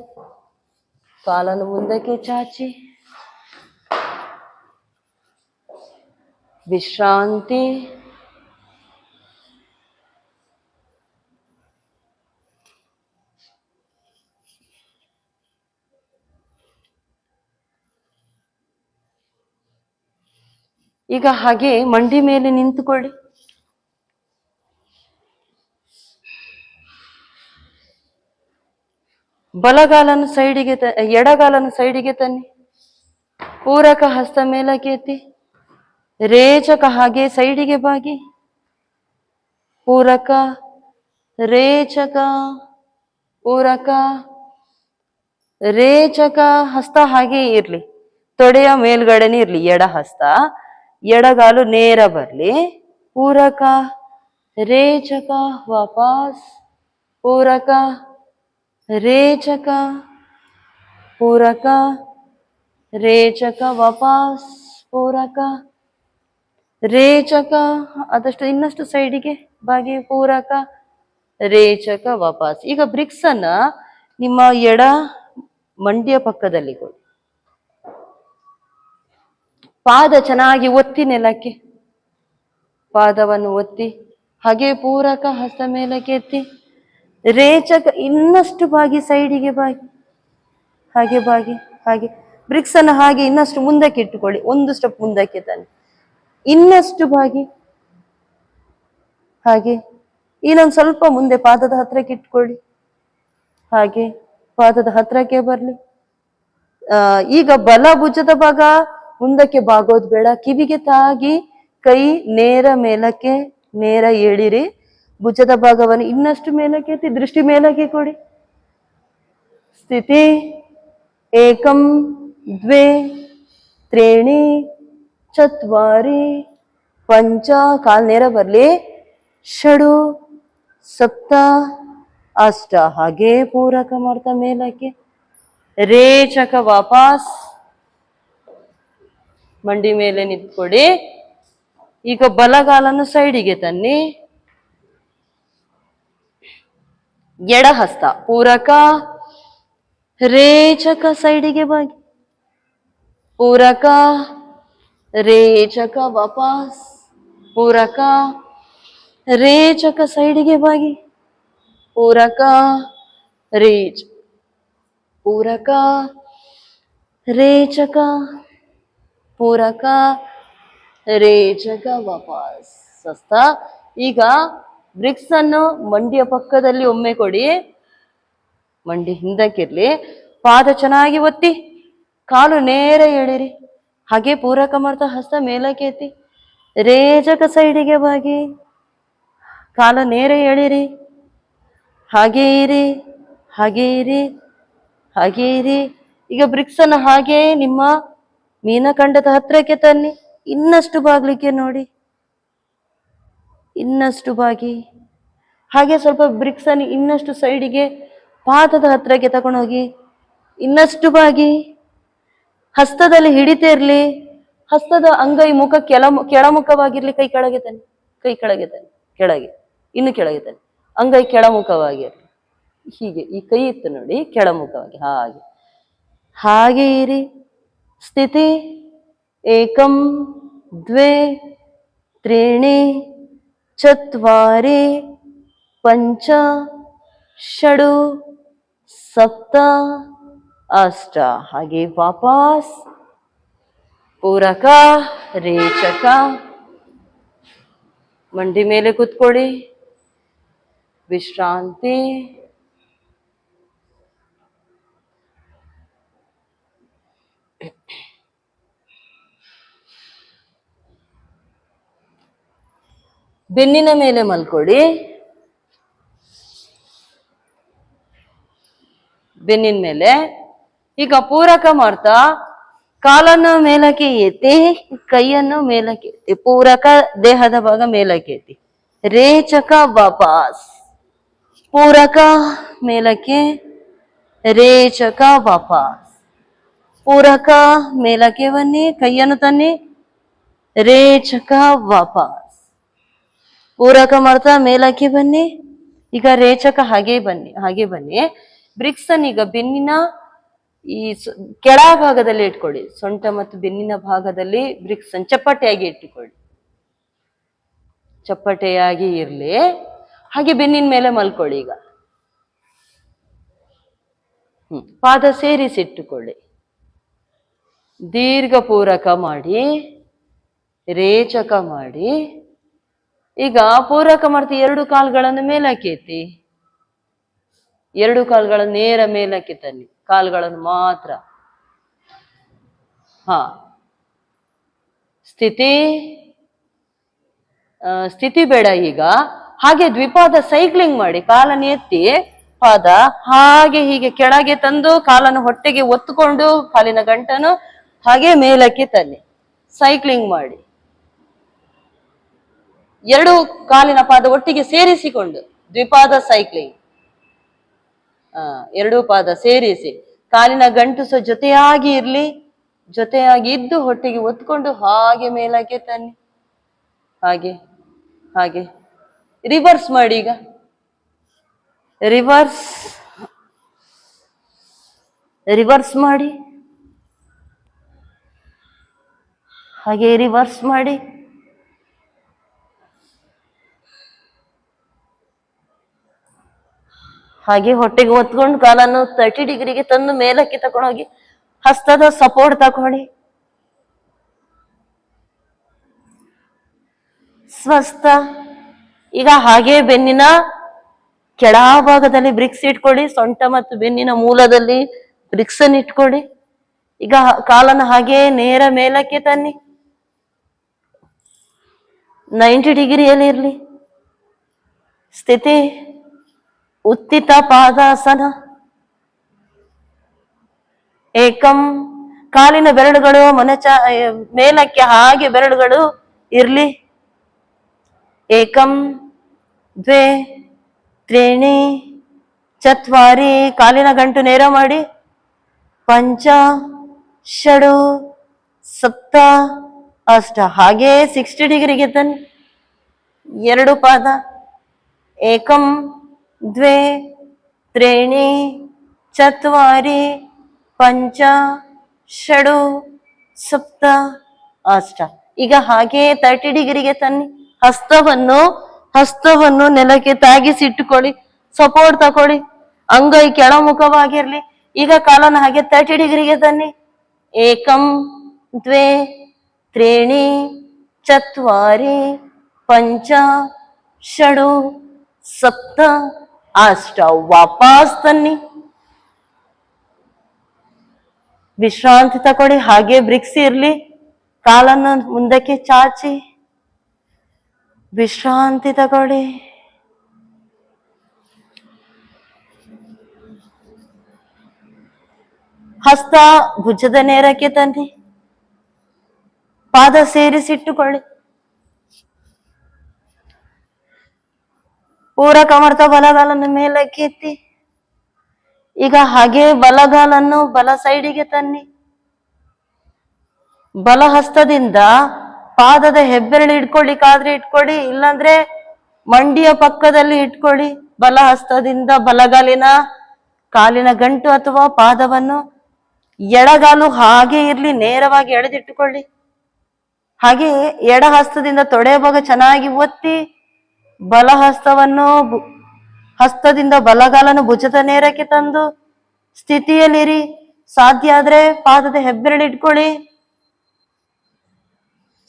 ಕಾಲನ್ನು ಮುಂದಕ್ಕೆ ಚಾಚಿ, ವಿಶ್ರಾಂತಿ. ಈಗ ಹಾಗೆ ಮಂಡಿ ಮೇಲೆ ನಿಂತುಕೊಳ್ಳಿ. ಬಲಗಾಲನ್ನು ಸೈಡಿಗೆ, ಎಡಗಾಲನ್ನು ಸೈಡಿಗೆ ತನ್ನಿ. ಪೂರಕ ಹಸ್ತ ಮೇಲಕ್ಕೆ ಎತ್ತಿ, ರೇಚಕ ಹಾಗೆ ಸೈಡಿಗೆ ಬಾಗಿ. ಪೂರಕ, ರೇಚಕ, ಪೂರಕ, ರೇಚಕ. ಹಸ್ತ ಹಾಗೆ ಇರ್ಲಿ, ತೊಡೆಯ ಮೇಲ್ಗಡೆನೆ ಇರ್ಲಿ ಎಡ ಹಸ್ತ. ಎಡಗಾಲು ನೇರ ಬರ್ಲಿ. ಪೂರಕ, ರೇಚಕ, ವಾಪಸ್. ಪೂರಕ, ರೇಚಕ, ಪೂರಕ, ರೇಚಕ, ವಾಪಸ್. ಪೂರಕ, ರೇಚಕ. ಆದಷ್ಟು ಇನ್ನಷ್ಟು ಸೈಡಿಗೆ ಬಾಗಿ. ಪೂರಕ, ರೇಚಕ, ವಾಪಸ್. ಈಗ ಬ್ರಿಕ್ಸ್ ಅನ್ನ ನಿಮ್ಮ ಎಡ ಮಂಡಿಯ ಪಕ್ಕದಲ್ಲಿ ಕೊಡಿ. ಪಾದ ಚೆನ್ನಾಗಿ ಒತ್ತಿ ನೆಲಕ್ಕೆ. ಪಾದವನ್ನು ಒತ್ತಿ ಹಾಗೆ ಪೂರಕ ಹಸ್ತ ಮೇಲಕ್ಕೆ ಎತ್ತಿ. ರೇಚಕ ಇನ್ನಷ್ಟು ಬಾಗಿ, ಸೈಡಿಗೆ ಬಾಗಿ. ಹಾಗೆ ಬಾಗಿ. ಹಾಗೆ ಬ್ರಿಕ್ಸ್ ಅನ್ನು ಹಾಗೆ ಇನ್ನಷ್ಟು ಮುಂದಕ್ಕೆ ಇಟ್ಟುಕೊಳ್ಳಿ. 1 ಸ್ಟೆಪ್ ಮುಂದಕ್ಕೆ ತನ್ನಿ. ಇನ್ನಷ್ಟು ಬಾಗಿ. ಹಾಗೆ ಇನ್ನೊಂದು ಸ್ವಲ್ಪ ಮುಂದೆ ಪಾದದ ಹತ್ರಕ್ಕೆ ಇಟ್ಕೊಳ್ಳಿ. ಹಾಗೆ ಪಾದದ ಹತ್ರಕ್ಕೆ ಬರ್ಲಿ. ಈಗ ಬಲ ಭುಜದ ಭಾಗ ಮುಂದಕ್ಕೆ ಬಾಗೋದು ಬೇಡ. ಕಿವಿಗೆ ತಾಗಿ ಕೈ ನೇರ ಮೇಲಕ್ಕೆ ನೇರ ಎಳಿರಿ. ಭುಜದ ಭಾಗವನ್ನು ಇನ್ನಷ್ಟು ಮೇಲಕ್ಕೆ ಎತ್ತಿ, ದೃಷ್ಟಿ ಮೇಲಕ್ಕೆ ಕೊಡಿ. ಸ್ಥಿತಿ ಏಕಂ ದ್ವೇ ತ್ರೀಣಿ ಚತ್ವಾರಿ ಪಂಚ ಕಾಲ್ ನೇರ ಬರ್ಲಿ, ಷಡು ಸಪ್ತ ಅಷ್ಟ, ಹಾಗೆ ಪೂರಕ ಮಾಡ್ತಾ ಮೇಲಕ್ಕೆ, ರೇಚಕ ವಾಪಸ್ ಮಂಡಿ ಮೇಲೆ ನಿಂತ್ಕೊಡಿ. ಈಗ ಬಲಗಾಲನ್ನು ಸೈಡಿಗೆ ತನ್ನಿ, ಎಡಹಸ್ತ ಪೂರಕ ರೇಚಕ ಸೈಡಿಗೆ ಬಾಗಿ, ಪೂರಕ ರೇಚಕ ವಾಪಸ್, ಪೂರಕ ರೇಚಕ ಸೈಡಿಗೆ ಬಾಗಿ, ಪೂರಕ ರೇಚ, ಪೂರಕ ರೇಚಕ, ಪೂರಕ ರೇಚಕ ವಾಪಸ್ ಸ್ವಸ್ಥ. ಈಗ ಬ್ರಿಕ್ಸ್ ಅನ್ನು ಮಂಡಿಯ ಪಕ್ಕದಲ್ಲಿ ಒಮ್ಮೆ ಕೊಡಿ, ಮಂಡಿ ಹಿಂದಕ್ಕಿರ್ಲಿ, ಪಾದ ಚೆನ್ನಾಗಿ ಒತ್ತಿ, ಕಾಲು ನೇರ ಎಳಿರಿ, ಹಾಗೆ ಪೂರಕ ಮಾಡ್ತಾ ಹಸ್ತ ಮೇಲಕ್ಕೆ ಎತ್ತಿ, ರೇಚಕ ಸೈಡಿಗೆ ಬಾಗಿ, ಕಾಲು ನೇರ ಎಳಿರಿ, ಹಾಗೆ ಇರಿ, ಹಾಗೆ ಇರಿ, ಹಾಗೆ ಇರಿ. ಈಗ ಬ್ರಿಕ್ಸ್ ಅನ್ನು ಹಾಗೆ ನಿಮ್ಮ ಮೀನಖಂಡದ ಹತ್ರಕ್ಕೆ ತನ್ನಿ, ಇನ್ನಷ್ಟು ಬಾಗ್ಲಿಕ್ಕೆ ನೋಡಿ, ಇನ್ನಷ್ಟು ಬಾಗಿ, ಹಾಗೆ ಸ್ವಲ್ಪ ಬ್ರಿಕ್ಸ್ ಅನ್ನು ಇನ್ನಷ್ಟು ಸೈಡಿಗೆ ಪಾದದ ಹತ್ರಕ್ಕೆ ತಗೊಂಡೋಗಿ, ಇನ್ನಷ್ಟು ಬಾಗಿ, ಹಸ್ತದಲ್ಲಿ ಹಿಡಿತಾ ಇರ್ಲಿ, ಹಸ್ತದ ಅಂಗೈ ಮುಖ ಕೆಳಮುಖವಾಗಿರ್ಲಿ, ಕೈ ಕೆಳಗೆ ತನ್ನಿ, ಕೈ ಕೆಳಗೆ ತನ್ನಿ, ಕೆಳಗೆ, ಇನ್ನು ಕೆಳಗೆ ತನ್ನಿ, ಅಂಗೈ ಕೆಳಮುಖವಾಗಿರ್ಲಿ, ಹೀಗೆ ಈ ಕೈ ಇತ್ತು ನೋಡಿ ಕೆಳಮುಖವಾಗಿ, ಹಾಗೆ ಹಾಗೆ ಇರಿ. ಸ್ಥಿತಿ ಏಕಂ ದ್ವೇ ತ್ರೀಣಿ ಚತ್ವಾರಿ ಪಂಚ ಷಡು ಸಪ್ತ ಅಷ್ಟ, ಹಾಗೆ ವಾಪಸ್ ಪೂರಕ ರೇಚಕ, ಮಂಡಿ ಮೇಲೆ ಕೂತ್ಕೊಳ್ಳಿ, ವಿಶ್ರಾಂತಿ. ಬೆನ್ನಿನ ಮೇಲೆ ಮಲ್ಕೊಳ್ಳಿ, ಬೆನ್ನಿನ ಮೇಲೆ. ಈಗ ಪೂರಕ ಮಾಡ್ತಾ ಕಾಲನ್ನು ಮೇಲಕ್ಕೆ ಎತ್ತಿ, ಕೈಯನ್ನು ಮೇಲಕ್ಕೆ ಎತ್ತಿ, ಪೂರಕ ದೇಹದ ಭಾಗ ಮೇಲಕ್ಕೆ ಎತ್ತಿ, ರೇಚಕ ವಾಪಸ್, ಪೂರಕ ಮೇಲಕ್ಕೆ, ರೇಚಕ ವಾಪಸ್, ಪೂರಕ ಮೇಲಕ್ಕೆ ಬನ್ನಿ, ಕೈಯನ್ನು ತನ್ನಿ, ರೇಚಕ ವಾಪಸ್, ಪೂರಕ ಮಾಡ್ತಾ ಮೇಲಕ್ಕೆ ಬನ್ನಿ. ಈಗ ರೇಚಕ ಹಾಗೆ ಬನ್ನಿ, ಹಾಗೆ ಬನ್ನಿ. ಬ್ರಿಕ್ಸ್ ಅನ್ನು ಈಗ ಬೆನ್ನಿನ ಈ ಕೆಳ ಭಾಗದಲ್ಲಿ ಇಟ್ಕೊಳ್ಳಿ, ಸೊಂಟ ಮತ್ತು ಬೆನ್ನಿನ ಭಾಗದಲ್ಲಿ ಬ್ರಿಕ್ಸ್ ಅನ್ನು ಚಪ್ಪಟೆಯಾಗಿ ಇಟ್ಟುಕೊಳ್ಳಿ, ಚಪ್ಪಟೆಯಾಗಿ ಇರ್ಲಿ. ಹಾಗೆ ಬೆನ್ನಿನ ಮೇಲೆ ಮಲ್ಕೊಳ್ಳಿ. ಈಗ ಪಾದ ಸೇರಿಸಿಟ್ಟುಕೊಳ್ಳಿ, ದೀರ್ಘ ಪೂರಕ ಮಾಡಿ, ರೇಚಕ ಮಾಡಿ. ಈಗ ಪೂರಕ ಮಾಡ್ತಿ, ಎರಡು ಕಾಲುಗಳನ್ನು ಮೇಲಕ್ಕೆ ಎತ್ತಿ, ಎರಡು ಕಾಲುಗಳನ್ನು ನೇರ ಮೇಲಕ್ಕೆ ತನ್ನಿ, ಕಾಲುಗಳನ್ನು ಮಾತ್ರ. ಹಾ, ಸ್ಥಿತಿ ಸ್ಥಿತಿ ಬೇಡ ಈಗ. ಹಾಗೆ ದ್ವಿಪಾದ ಸೈಕ್ಲಿಂಗ್ ಮಾಡಿ, ಕಾಲನ್ನು ಎತ್ತಿ, ಪಾದ ಹಾಗೆ ಹೀಗೆ ಕೆಳಗೆ ತಂದು, ಕಾಲನ್ನು ಹೊಟ್ಟೆಗೆ ಒತ್ತುಕೊಂಡು, ಕಾಲಿನ ಗಂಟನ್ನು ಹಾಗೆ ಮೇಲಕ್ಕೆ ತನ್ನಿ, ಸೈಕ್ಲಿಂಗ್ ಮಾಡಿ. ಎರಡು ಕಾಲಿನ ಪಾದ ಒಟ್ಟಿಗೆ ಸೇರಿಸಿಕೊಂಡು ದ್ವಿಪಾದ ಸೈಕ್ಲಿಂಗ್. ಎರಡೂ ಪಾದ ಸೇರಿಸಿ, ಕಾಲಿನ ಗಂಟು ಸಹ ಜೊತೆಯಾಗಿ ಇರ್ಲಿ, ಜೊತೆಯಾಗಿ ಇದ್ದು ಹೊಟ್ಟೆಗೆ ಒತ್ಕೊಂಡು ಹಾಗೆ ಮೇಲಕ್ಕೆ ತನ್ನಿ, ಹಾಗೆ ಹಾಗೆ. ರಿವರ್ಸ್ ಮಾಡಿ. ಈಗ ರಿವರ್ಸ್, ರಿವರ್ಸ್ ಮಾಡಿ, ಹಾಗೆ ರಿವರ್ಸ್ ಮಾಡಿ. ಹಾಗೆ ಹೊಟ್ಟೆಗೆ ಒತ್ಕೊಂಡು ಕಾಲನ್ನು 30 ಡಿಗ್ರಿಗೆ ತಂದು ಮೇಲಕ್ಕೆ ತಗೊಂಡೋಗಿ ಹಸ್ತದ ಸಪೋರ್ಟ್ ತಕೊಳ್ಳಿ. ಸ್ವಸ್ಥ. ಈಗ ಹಾಗೆ ಬೆನ್ನಿನ ಕೆಳಭಾಗದಲ್ಲಿ ಬ್ರಿಕ್ಸ್ ಇಟ್ಕೊಳ್ಳಿ, ಸೊಂಟ ಮತ್ತು ಬೆನ್ನಿನ ಮೂಲದಲ್ಲಿ ಬ್ರಿಕ್ಸ್ ಅನ್ನು ಇಟ್ಕೊಳ್ಳಿ. ಈಗ ಕಾಲನ್ನು ಹಾಗೆ ನೇರ ಮೇಲಕ್ಕೆ ತನ್ನಿ, 90 ಡಿಗ್ರಿಯಲ್ಲಿ ಇರ್ಲಿ. ಸ್ಥಿತಿ ಉತ್ತಿತ ಪಾದಾಸನ. ಏಕಂ, ಕಾಲಿನ ಬೆರಳುಗಳು ಮೇಲಕ್ಕೆ ಹಾಗೆ ಬೆರಳುಗಳು ಇರ್ಲಿ, ಏಕಂ ದ್ವೇ ತ್ರೀಣಿ ಚತ್ವಾರಿ, ಕಾಲಿನ ಗಂಟು ನೇರ ಮಾಡಿ, ಪಂಚ ಷಡು ಸಪ್ತ ಅಷ್ಟ, ಹಾಗೆ 60 ಡಿಗ್ರಿಗೆ ತನ್ನಿ. ಎರಡು ಪಾದ, ಏಕಂ ದ್ವೇ ತ್ರೀಣಿ ಚತ್ವಾರಿ ಪಂಚ ಷಡು ಸಪ್ತ ಅಷ್ಟ. ಈಗ ಹಾಗೆ 30 ಡಿಗ್ರಿಗೆ ತನ್ನಿ. ಹಸ್ತವನ್ನು ನೆಲಕ್ಕೆ ತಾಗಿಸಿಟ್ಟುಕೊಳ್ಳಿ, ಸಪೋರ್ಟ್ ತಕೊಳ್ಳಿ, ಅಂಗೈ ಕೆಳಮುಖವಾಗಿರ್ಲಿ. ಈಗ ಕಾಲನ್ನು ಹಾಗೆ 30 ಡಿಗ್ರಿಗೆ ತನ್ನಿ. ಏಕಂ ದ್ವೇ ತ್ರೀಣಿ ಚತ್ವಾರಿ ಪಂಚ ಷಡು ಸಪ್ತ ಅಷ್ಟ. ವಾಪಸ್ ತನ್ನಿ, ವಿಶ್ರಾಂತಿ ತಕೊಳ್ಳಿ. ಹಾಗೆ ಬ್ರಿಕ್ಸ್ ಇರ್ಲಿ, ಕಾಲನ್ನು ಮುಂದಕ್ಕೆ ಚಾಚಿ ವಿಶ್ರಾಂತಿ ತಗೊಳ್ಳಿ. ಹಸ್ತ ಭುಜದ ನೇರಕ್ಕೆ ತನ್ನಿ, ಪಾದ ಸೇರಿಸಿಟ್ಟುಕೊಳ್ಳಿ. ಪೂರಕ ಮಾಡ್ತಾ ಬಲಗಾಲನ್ನು ಮೇಲಕ್ಕೆ ಎತ್ತಿ. ಈಗ ಹಾಗೆ ಬಲಗಾಲನ್ನು ಬಲ ಸೈಡಿಗೆ ತನ್ನಿ. ಬಲ ಹಸ್ತದಿಂದ ಪಾದದ ಹೆಬ್ಬೆರಳು ಇಟ್ಕೊಳ್ಳಿಕ್ಕಾದ್ರೆ ಇಟ್ಕೊಳ್ಳಿ, ಇಲ್ಲಾಂದ್ರೆ ಮಂಡಿಯ ಪಕ್ಕದಲ್ಲಿ ಇಟ್ಕೊಳ್ಳಿ. ಬಲ ಹಸ್ತದಿಂದ ಕಾಲಿನ ಗಂಟು ಅಥವಾ ಪಾದವನ್ನು, ಎಡಗಾಲು ಹಾಗೆ ಇರ್ಲಿ, ನೇರವಾಗಿ ಎಳೆದಿಟ್ಟುಕೊಳ್ಳಿ. ಹಾಗೆ ಎಡ ಹಸ್ತದಿಂದ ತೊಡೆಯ ಭಾಗ ಚೆನ್ನಾಗಿ ಒತ್ತಿ, ಬಲ ಹಸ್ತದಿಂದ ಬಲಗಾಲನ್ನು ಭುಜದ ನೇರಕ್ಕೆ ತಂದು ಸ್ಥಿತಿಯಲ್ಲಿರಿ. ಸಾಧ್ಯ ಆದ್ರೆ ಪಾದದ ಹೆಬ್ಬೆರಳು ಇಟ್ಕೊಳ್ಳಿ.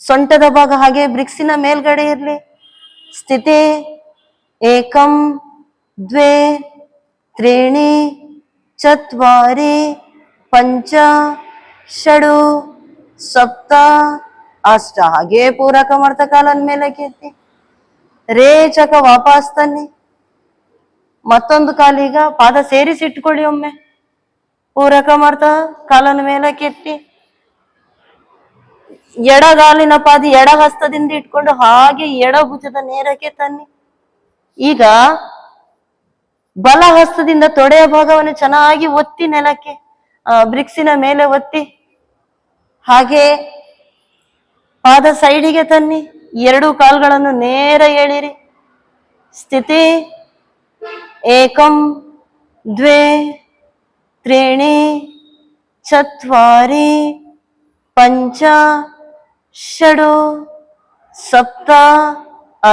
ಸೊಂಟದ ಭಾಗ ಹಾಗೆ ಬ್ರಿಕ್ಸಿನ ಮೇಲ್ಗಡೆ ಇರ್ಲಿ. ಸ್ಥಿತಿ ಏಕಂ ದ್ವೇ ತ್ರೀಣಿ ಚತ್ವಾರಿ ಪಂಚ ಷಡು ಸಪ್ತ ಅಷ್ಟ. ಹಾಗೆ ಪೂರಕ ಮಾಡ್ತಾ ಕಾಲನ್ ಮೇಲಕ್ಕೆ ಎತ್ತಿ, ರೇಚಕ ವಾಪಸ್ ತನ್ನಿ. ಮತ್ತೊಂದು ಕಾಲೀಗ ಪಾದ ಸೇರಿಸಿಟ್ಕೊಳ್ಳಿ. ಒಮ್ಮೆ ಪೂರಕ ಮಾಡ್ತಾ ಕಾಲನ್ನು ಮೇಲಕ್ಕೆ ಎತ್ತಿ, ಎಡಗಾಲಿನ ಪಾದ ಎಡ ಹಸ್ತದಿಂದ ಇಟ್ಕೊಂಡು ಹಾಗೆ ಎಡ ಭುಜದ ನೇರಕ್ಕೆ ತನ್ನಿ. ಈಗ ಬಲ ಹಸ್ತದಿಂದ ತೊಡೆಯ ಭಾಗವನ್ನು ಚೆನ್ನಾಗಿ ಒತ್ತಿ ನೆಲಕ್ಕೆ, ಬ್ರಿಕ್ಸಿನ ಮೇಲೆ ಒತ್ತಿ, ಹಾಗೆ ಪಾದ ಸೈಡಿಗೆ ತನ್ನಿ. ಎರಡು ಕಾಲುಗಳನ್ನು ನೇರ ಎಳಿರಿ. ಸ್ಥಿತಿ ಏಕಂ ದ್ವೇ ತ್ರೀಣಿ ಚತ್ವಾರಿ ಪಂಚ ಷಡು ಸಪ್ತ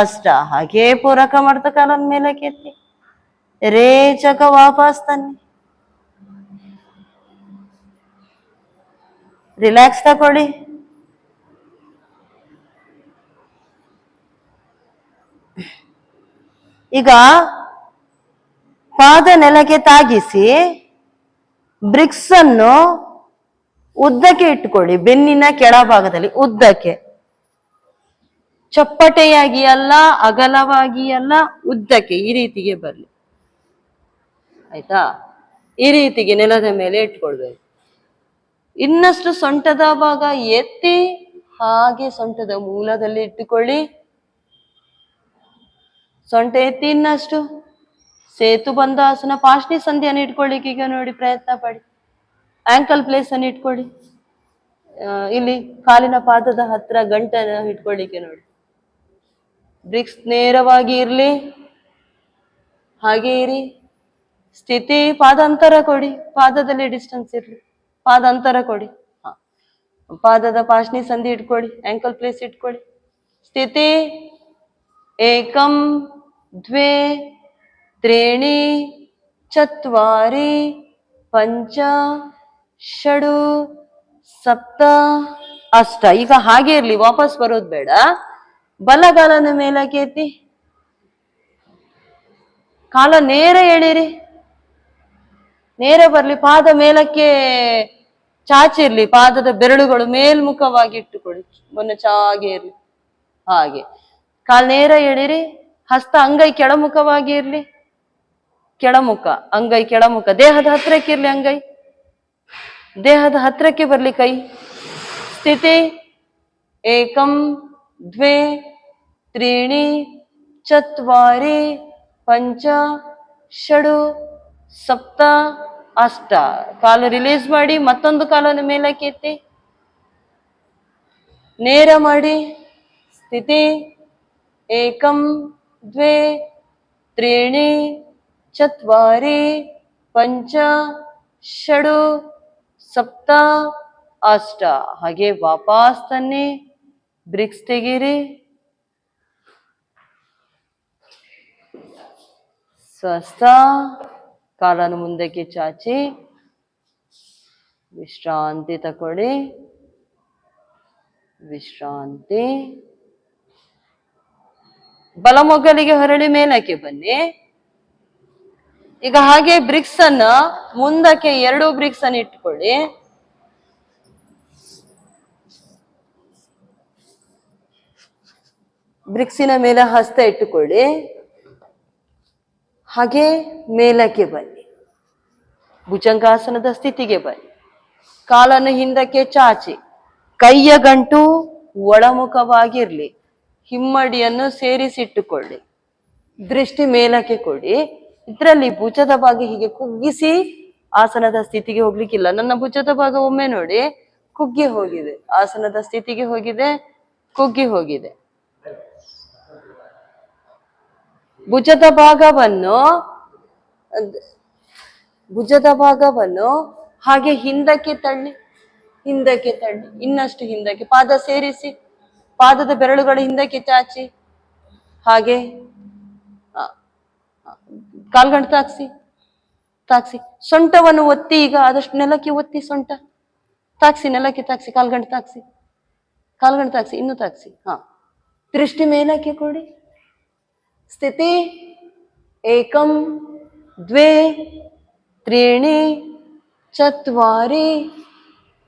ಅಷ್ಟ. ಹಾಗೆ ಪೂರಕ ಮಾಡ್ತಾ ಕಾಲನ ಮೇಲೆ ಕೆತ್ತಿ, ರೇಚಕ ವಾಪಸ್ ತನ್ನಿ. ರಿಲ್ಯಾಕ್ಸ್ ತಕೊಳ್ಳಿ. ಈಗ ಪಾದ ನೆಲಕ್ಕೆ ತಾಗಿಸಿ ಬ್ರಿಕ್ಸ್ ಅನ್ನು ಉದ್ದಕ್ಕೆ ಇಟ್ಟುಕೊಳ್ಳಿ. ಬೆನ್ನಿನ ಕೆಳಭಾಗದಲ್ಲಿ ಉದ್ದಕ್ಕೆ, ಚಪ್ಪಟೆಯಾಗಿ ಅಲ್ಲ, ಅಗಲವಾಗಿ ಅಲ್ಲ, ಉದ್ದಕ್ಕೆ ಈ ರೀತಿಗೆ ಬರಲಿ. ಆಯ್ತಾ? ಈ ರೀತಿಗೆ ನೆಲದ ಮೇಲೆ ಇಟ್ಕೊಳ್ಬೇಕು. ಇನ್ನಷ್ಟು ಸೊಂಟದ ಭಾಗ ಎತ್ತಿ ಹಾಗೆ ಸೊಂಟದ ಮೂಲದಲ್ಲಿ ಇಟ್ಟುಕೊಳ್ಳಿ. ಸೊಂಟ ಎತ್ತಿ ಇನ್ನಷ್ಟು ಸೇತು ಬಂಧಾಸನ, ಪಾರ್ಶ್ವಿ ಸಂಧಿಯನ್ನು ಇಟ್ಕೊಳ್ಳಿಕ್ಕೆ ಈಗ ನೋಡಿ ಪ್ರಯತ್ನ ಪಡಿ. ಆಂಕಲ್ ಪ್ಲೇಸ್ ಅನ್ನು ಇಟ್ಕೊಳ್ಳಿ. ಇಲ್ಲಿ ಕಾಲಿನ ಪಾದದ ಹತ್ರ ಗಂಟನ್ನು ಇಟ್ಕೊಳ್ಳಿಕ್ಕೆ ನೋಡಿ. ಬ್ರಿಕ್ಸ್ ನೇರವಾಗಿ ಇರ್ಲಿ, ಹಾಗೆ ಇರಿ. ಸ್ಥಿತಿ ಪಾದಾಂತರ ಕೊಡಿ, ಪಾದದಲ್ಲಿ ಡಿಸ್ಟೆನ್ಸ್ ಇರ್ಲಿ, ಪಾದಾಂತರ ಕೊಡಿ. ಪಾದದ ಪಾರ್ಶ್ವಿ ಸಂಧಿ ಇಟ್ಕೊಳ್ಳಿ, ಆಂಕಲ್ ಪ್ಲೇಸ್ ಇಟ್ಕೊಳ್ಳಿ. ಸ್ಥಿತಿ ಏಕಂ ದ್ವೇ ತ್ರೀಣಿ ಚತ್ವಾರಿ ಪಂಚ ಷಡು ಸಪ್ತ ಅಷ್ಟ. ಈಗ ಹಾಗೆ ಇರ್ಲಿ, ವಾಪಸ್ ಬರೋದು ಬೇಡ. ಬಲಗಾಲನ ಮೇಲಕ್ಕೆ ಎತ್ತಿ, ಕಾಲ ನೇರ ಎಳಿರಿ, ನೇರ ಬರ್ಲಿ. ಪಾದ ಮೇಲಕ್ಕೆ ಚಾಚಿರ್ಲಿ, ಪಾದದ ಬೆರಳುಗಳು ಮೇಲ್ಮುಖವಾಗಿ ಇಟ್ಟುಕೊಳ್ಳಿ, ಮೊನ್ನೆ ಇರ್ಲಿ. ಹಾಗೆ ಕಾಲ್ ನೇರ ಎಳಿರಿ. ಹಸ್ತ ಅಂಗೈ ಕೆಳಮುಖವಾಗಿ ಇರ್ಲಿ, ಕೆಳಮುಖ, ಅಂಗೈ ಕೆಳಮುಖ. ದೇಹದ ಹತ್ರಕ್ಕೆ ಇರ್ಲಿ, ಅಂಗೈ ದೇಹದ ಹತ್ರಕ್ಕೆ ಬರ್ಲಿ ಕೈ. ಸ್ಥಿತಿ ಏಕಂ ದ್ವೇ ತ್ರೀಣಿ ಚತ್ವಾರಿ ಪಂಚ ಷಡು ಸಪ್ತ ಅಷ್ಟ. ಕಾಲು ರಿಲೀಸ್ ಮಾಡಿ ಮತ್ತೊಂದು ಕಾಲನ್ನು ಮೇಲಕ್ಕೆ ಎತ್ತಿ ನೇರ ಮಾಡಿ ಸ್ಥಿತಿ ಏಕಂ ದ್ವೇ ತ್ರೀಣಿ ಚತ್ವಾರಿ ಪಂಚ ಷಡು ಸಪ್ತ ಅಷ್ಟ. ಹಾಗೆ ವಾಪಸ್ ತನ್ನಿ, ಬ್ರಿಕ್ಸ್ ತೆಗೀರಿ, ಸ್ವಸ್ಥ. ಕಾಲನ್ನು ಮುಂದಕ್ಕೆ ಚಾಚಿ ವಿಶ್ರಾಂತಿ ತಕೊಳ್ಳಿ, ವಿಶ್ರಾಂತಿ. ಬಲಮೊಗ್ಗಲಿಗೆ ಹೊರಳಿ ಮೇಲಕ್ಕೆ ಬನ್ನಿ. ಈಗ ಹಾಗೆ ಬ್ರಿಕ್ಸ್ ಅನ್ನ ಮುಂದಕ್ಕೆ 2 ಬ್ರಿಕ್ಸ್ ಅನ್ನು ಇಟ್ಕೊಳ್ಳಿ. ಬ್ರಿಕ್ಸಿನ ಮೇಲೆ ಹಸ್ತ ಇಟ್ಟುಕೊಳ್ಳಿ. ಹಾಗೆ ಮೇಲಕ್ಕೆ ಬನ್ನಿ, ಭುಜಂಗಾಸನದ ಸ್ಥಿತಿಗೆ ಬನ್ನಿ. ಕಾಲನ್ನು ಹಿಂದಕ್ಕೆ ಚಾಚಿ, ಕೈಯ ಗಂಟು ಒಳಮುಖವಾಗಿರ್ಲಿ. ಹಿಮ್ಮಡಿಯನ್ನು ಸೇರಿಸಿಟ್ಟುಕೊಳ್ಳಿ, ದೃಷ್ಟಿ ಮೇಲಕ್ಕೆ ಕೊಡಿ. ಇದರಲ್ಲಿ ಭುಜದ ಭಾಗ ಹೀಗೆ ಕುಗ್ಗಿಸಿ ಆಸನದ ಸ್ಥಿತಿಗೆ ಹೋಗ್ಲಿಕ್ಕಿಲ್ಲ. ನನ್ನ ಭುಜದ ಭಾಗ ಒಮ್ಮೆ ನೋಡಿ, ಕುಗ್ಗಿ ಹೋಗಿದೆ, ಆಸನದ ಸ್ಥಿತಿಗೆ ಹೋಗಿದೆ, ಕುಗ್ಗಿ ಹೋಗಿದೆ. ಭುಜದ ಭಾಗವನ್ನು ಹಾಗೆ ಹಿಂದಕ್ಕೆ ತಳ್ಳಿ, ಹಿಂದಕ್ಕೆ ತಳ್ಳಿ, ಇನ್ನಷ್ಟು ಹಿಂದಕ್ಕೆ. ಪಾದ ಸೇರಿಸಿ, ಪಾದದ ಬೆರಳುಗಳು ಹಿಂದಕ್ಕೆ ಚಾಚಿ. ಹಾಗೆ ಕಾಲ್ಗಂಟು ತಾಕ್ಸಿ. ಸೊಂಟವನ್ನು ಒತ್ತಿ, ಈಗ ಆದಷ್ಟು ನೆಲಕ್ಕೆ ಒತ್ತಿ. ಸೊಂಟ ತಾಕ್ಸಿ, ನೆಲಕ್ಕೆ ತಾಕ್ಸಿ. ಕಾಲ್ಗಂಟು ತಾಕ್ಸಿ, ಇನ್ನೂ ತಾಕ್ಸಿ. ದೃಷ್ಟಿ ಮೇಲಕ್ಕೆ ಕೊಡಿ. ಸ್ಥಿತಿ ಏಕಂ ದ್ವೇ ತ್ರೀಣಿ ಚತ್ವಾರಿ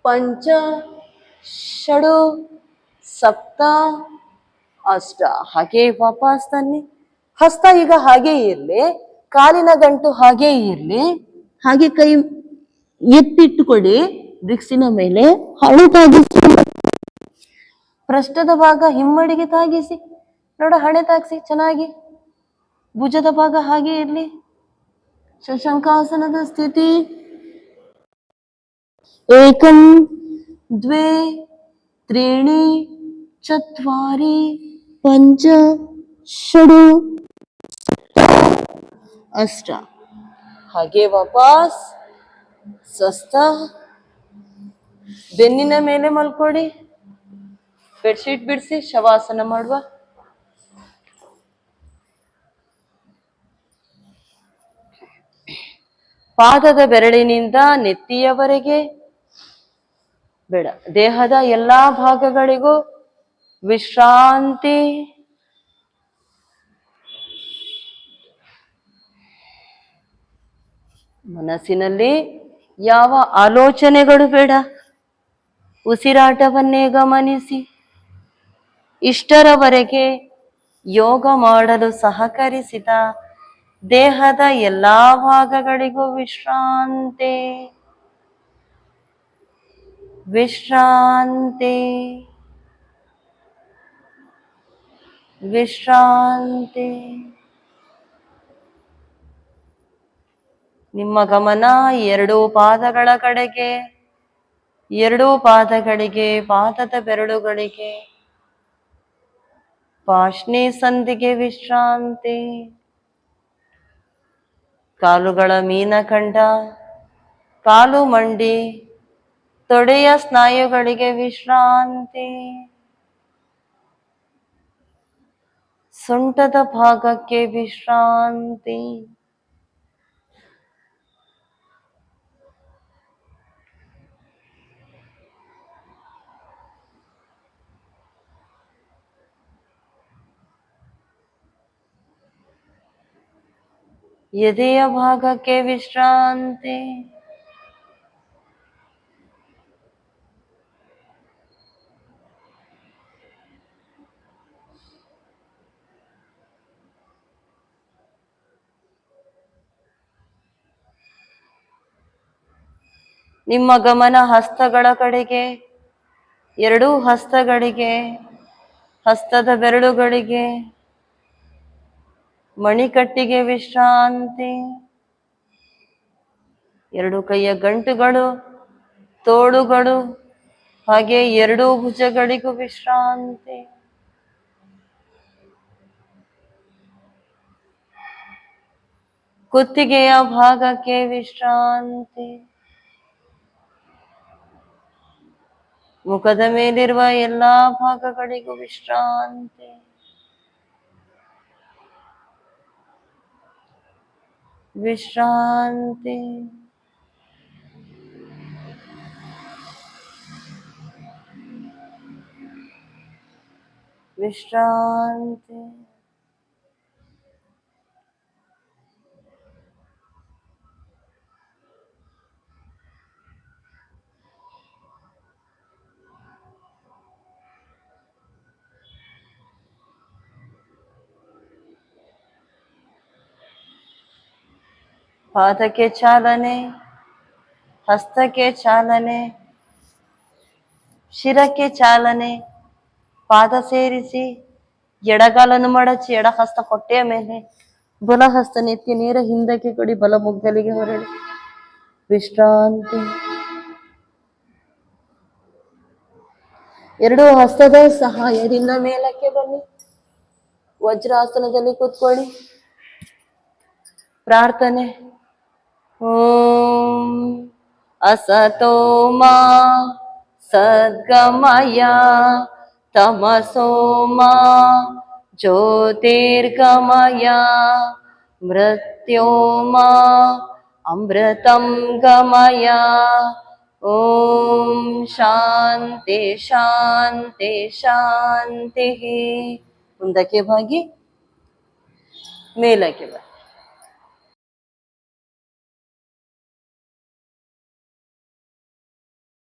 ಪಂಚ ಷಡು ಸಪ್ತ ಅಷ್ಟ. ಹಾಗೆ ವಾಪಸ್ ತನ್ನಿ. ಹಸ್ತ ಈಗ ಹಾಗೆ ಇರ್ಲಿ, ಕಾಲಿನ ಗಂಟು ಹಾಗೆ ಇರ್ಲಿ. ಹಾಗೆ ಕೈ ಎತ್ತಿಟ್ಟುಕೊಡಿ ಬ್ರಿಕ್ಸಿನ ಮೇಲೆ. ಹಣೆ ತಾಗಿಸಿ, ಪೃಷ್ಠದ ಭಾಗ ಹಿಮ್ಮಡಿಗೆ ತಾಗಿಸಿ. ನೋಡ, ಹಣೆ ತಾಗಿಸಿ ಚೆನ್ನಾಗಿ. ಭುಜದ ಭಾಗ ಹಾಗೆ ಇರ್ಲಿ. ಶಶಾಂಕಾಸನದ ಸ್ಥಿತಿ ಏಕಂ ದ್ವೇ ತ್ರೀಣಿ ಚತ್ವಾರಿ ಪಂಚ ಷಡು ಅಷ್ಟ. ಹಾಗೆ ವಾಪಸ್ ಸ್ವಸ್ಥ. ಬೆನ್ನಿನ ಮೇಲೆ ಮಲ್ಕೊಡಿ, ಬೆಡ್ಶೀಟ್ ಬಿಡಿಸಿ ಶವಾಸನ ಮಾಡುವ. ಪಾದದ ಬೆರಳಿನಿಂದ ನೆತ್ತಿಯವರೆಗೆ ಬೇಡ, ದೇಹದ ಎಲ್ಲಾ ಭಾಗಗಳಿಗೂ ವಿಶ್ರಾಂತಿ. ಮನಸ್ಸಿನಲ್ಲಿ ಯಾವ ಆಲೋಚನೆಗಳು ಬೇಡ, ಉಸಿರಾಟವನ್ನೇ ಗಮನಿಸಿ. ಇಷ್ಟರವರೆಗೆ ಯೋಗ ಮಾಡಲು ಸಹಕರಿಸಿದ ದೇಹದ ಎಲ್ಲಾ ಭಾಗಗಳಿಗೂ ವಿಶ್ರಾಂತಿ, ವಿಶ್ರಾಂತಿ, ವಿಶ್ರಾಂತಿ. ನಿಮ್ಮ ಗಮನ 2 ಪಾದಗಳ ಕಡೆಗೆ, 2 ಪಾದಗಳಿಗೆ, ಪಾದದ ಬೆರಳುಗಳಿಗೆ, ಪಾರ್ಶ್ವೇ ಸಂಧಿಗೆ ವಿಶ್ರಾಂತಿ. ಕಾಲುಗಳ ಮೀನಖಂಡ, ಕಾಲು ಮಂಡಿ, ತೊಡೆಯ ಸ್ನಾಯುಗಳಿಗೆ ವಿಶ್ರಾಂತಿ. ಸೊಂಟದ ಭಾಗಕ್ಕೆ ವಿಶ್ರಾಂತಿ. ಎದೆಯ ಭಾಗಕ್ಕೆ ವಿಶ್ರಾಂತಿ. ನಿಮ್ಮ ಗಮನ ಹಸ್ತಗಳ ಕಡೆಗೆ, 2 ಹಸ್ತಗಳಿಗೆ, ಹಸ್ತದ ಬೆರಳುಗಳಿಗೆ, ಮಣಿಕಟ್ಟಿಗೆ ವಿಶ್ರಾಂತಿ. ಎರಡು ಕೈಯ ಗಂಟುಗಳು, ತೋಳುಗಳು, ಹಾಗೆ ಎರಡೂ ಭುಜಗಳಿಗೂ ವಿಶ್ರಾಂತಿ. ಕುತ್ತಿಗೆಯ ಭಾಗಕ್ಕೆ ವಿಶ್ರಾಂತಿ. ಮುಖದ ಮೇಲಿರುವ ಎಲ್ಲಾ ಭಾಗಗಳಿಗೂ ವಿಶ್ರಾಂತಿ. ವಿಶ್ರಾಂತಿ. ವಿಶ್ರಾಂತಿ. ಪಾದಕ್ಕೆ ಚಾಲನೆ, ಹಸ್ತಕ್ಕೆ ಚಾಲನೆ, ಶಿರಕ್ಕೆ ಚಾಲನೆ. ಪಾದ ಸೇರಿಸಿ ಎಡಗಾಲನ್ನು ಮಡಚಿ ಎಡ ಹಸ್ತ ಹೊಟ್ಟೆಯ ಮೇಲೆ, ಬಲ ಹಸ್ತ ನೆತ್ತಿ ನೇರ ಹಿಂದಕ್ಕೆ ಕೊಡಿ, ಬಲ ಮುಗ್ಗಲಿಗೆ ಹೊರಡಿ. ವಿಶ್ರಾಂತಿ. ಎರಡು ಹಸ್ತದ ಸಹಾಯದಿಂದ ಮೇಲಕ್ಕೆ ಬನ್ನಿ. ವಜ್ರಾಸನದಲ್ಲಿ ಕೂತ್ಕೊಳ್ಳಿ. ಪ್ರಾರ್ಥನೆ. ಓಂ ಅಸತೋ ಮಾ ಸದ್ಗಮಯ ತಮಸೋ ಮಾ ಜ್ಯೋತಿರ್ಗಮಯ ಮೃತ್ಯೋರ್ಮಾ ಅಮೃತಂ ಗಮಯ. ಓಂ ಶಾಂತಿ ಶಾಂತಿ ಶಾಂತಿ. ಮುಂದಕ್ಕೆ ಬಾಗಿ ಮೇಲಕ್ಕೆ ಬನ್ನಿ.